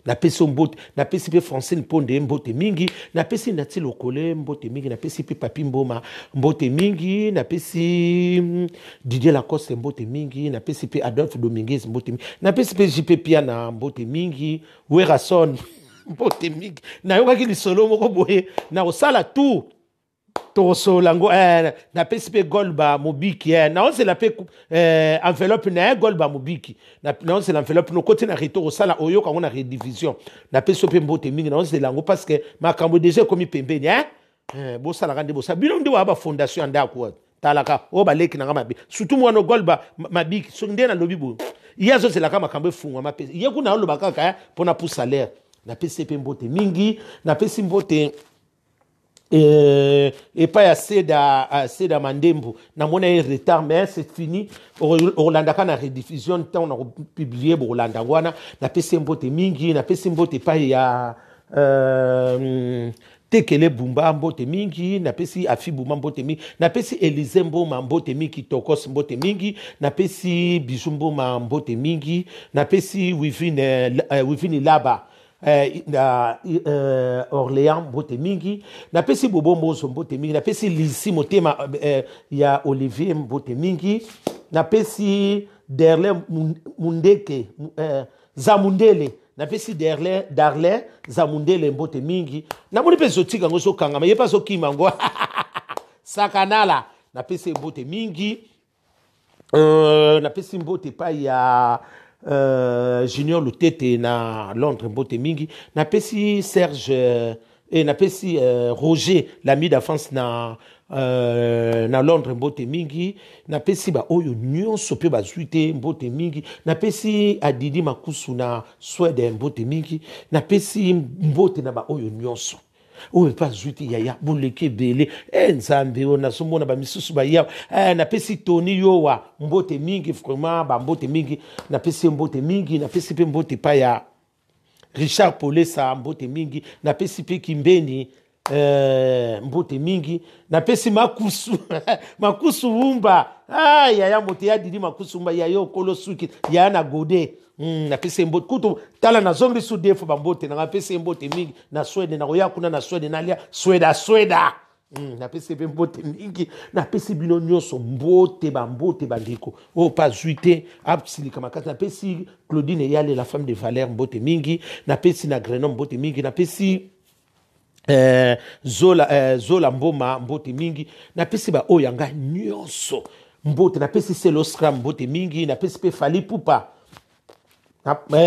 Na pesi mbote, na pesi pe français Ponde mbote mingi, na pesi Nati Lokole mbote mingi, na pesi pe Papi Mboma mbote mingi, na pesi Didier Lacoste mbote mingi, na pesi pe Adolphe Dominguez mbote mingi, na pesi pe JP Piana mbote mingi, Werason mbote mingi, na yoka ki lisolo moko boye, na osala tout. Toso lango na pesi pe Golba Mobiki na on se la pe enveloppe na Golba Mobiki na on se l'enveloppe no côté na retour sala oyo ka on a redivision na pesi pe mbote mingi na on se lango parce que makambo déjà comme pembeni bo sala rande bo sa bino ndi wa ba fondation ndako talaka o ba leki na ngama surtout mwana Golba Mabiki so ndena lobi bo yazo se la kama makambo fungwa mapesi yeku na lo bakaka pona pour salaire na pesi pe mbote mingi na pesi mbote et pas assez da Mandembo na mona un retard mais c'est fini Orlando kana rediffusion tant on a publié Orlando wana na pesi mbote mingi na pesi mbote pa ya Tekele Bumba mbote mingi na pesi Afibu mbote mingi na pesi Elizembo mbote mingi Tokos mbote mingi na pesi Bijumbo mbote mingi na pesi Wivini Laba Orléans mbote mingi na pesi Bobo Mozo mbote mingi na pesi Lisi Motema ya Olivier mbote mingi na pesi Derle Mundeke Zamundele napesi Darle Zamundele mbote mingi na moni pe zotika ngo so kanga ye pa so kimango sakanala napesi mbote mingi napesi mbote pa ya Junior Lutete na Londres mbote mingi napesi Serge napesi Roger l'ami d'enfance na Londres mbote mingi napesi ba oyo nyonso pe bazwite mbote mingi napesi Adidi Makusu na Sweden mbote mingi napesi mbote na ba oyo nyonso oyo pa zwiti yaya boleke bele nzambe ona somona ba misusu ba ya napesi Tony Yowa mbote mingi vraiment ba mbote mingi napesi mbote mingi napesi pe mbote pa ya Richard Polesa mbote mingi napesi pe Kimbeni mbote mingi napesi Makusu Makusu Wumba yaya mote ya Didi Makusu Wumba ya yo kolo suki ya na gode napesi mbote kutu tala na zombi su defo ba mbote na napesi mbote mingi na Sweden na roya kuna na Sweden na lia Sweda napesi pe mbote mingi napesi bino nyonso mbote bandiko o pa zuite absilika makati napesi Claudine Yale la femme de Valère mbote mingi napesi na Grenoble mbote mingi napesi Zola Mboma mbote mingi napesi ba oyo yanga nyonso mbote napesi Seloscram mbote mingi napesi pe Fali Pupa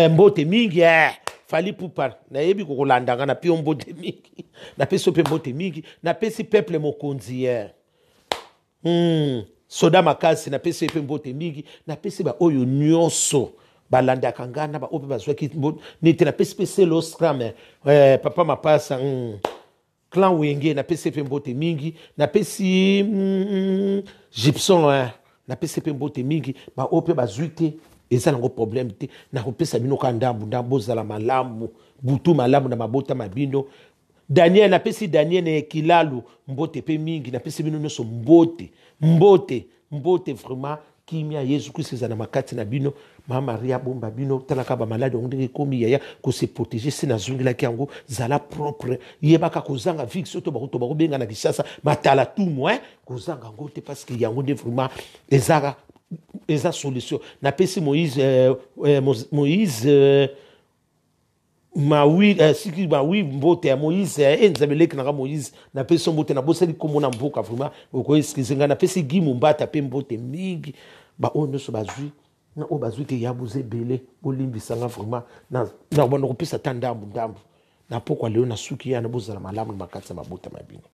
mbote mingi Fali Pupa na yebi kolandanga na pio mbote mingi napesi pe mbote mingi napesi Peuple Mokonzi Soda Makasi napesi pe mbote mingi napesi ba oyo nyonso balanda kangana ba ope bazwaki nete napesi pe Seloscram papa mapasa clan wenge napesi pe mbote mingi napesi Gibson napesi pe mbote mingi ba ope bazwite eza nango problème te na kopesa bino ka ndambu zala malamu butu malamu na mabota mabino Daniel napesi Daniel na Kilalu mbote pe mingi napesi bino nyonso mbote vraiment kimia Yesu Christ eza na makati na bino Mama Maria bomba bino talaka ba malade ondeke komi yaya ko se protéger si na zungila kiango zala propre yebaka kozanga fixe to ba benga na Kishasa matala tout moins kozanga ngote parce que yango de vraiment eza solution napesi Moïse siki mbote ya Moïse nzabeleki na Moïse napesi mbote na boseli komona mboka vraiment oko excuse nga napesi Gimu Mbata pe mbote mingi ba ono so bazui na o bazui ke yabuze bele bolimbisa nga vraiment na bana kopesa tandambu na pokwa leo na suki ya na bozala malamu makatsa mabota mabino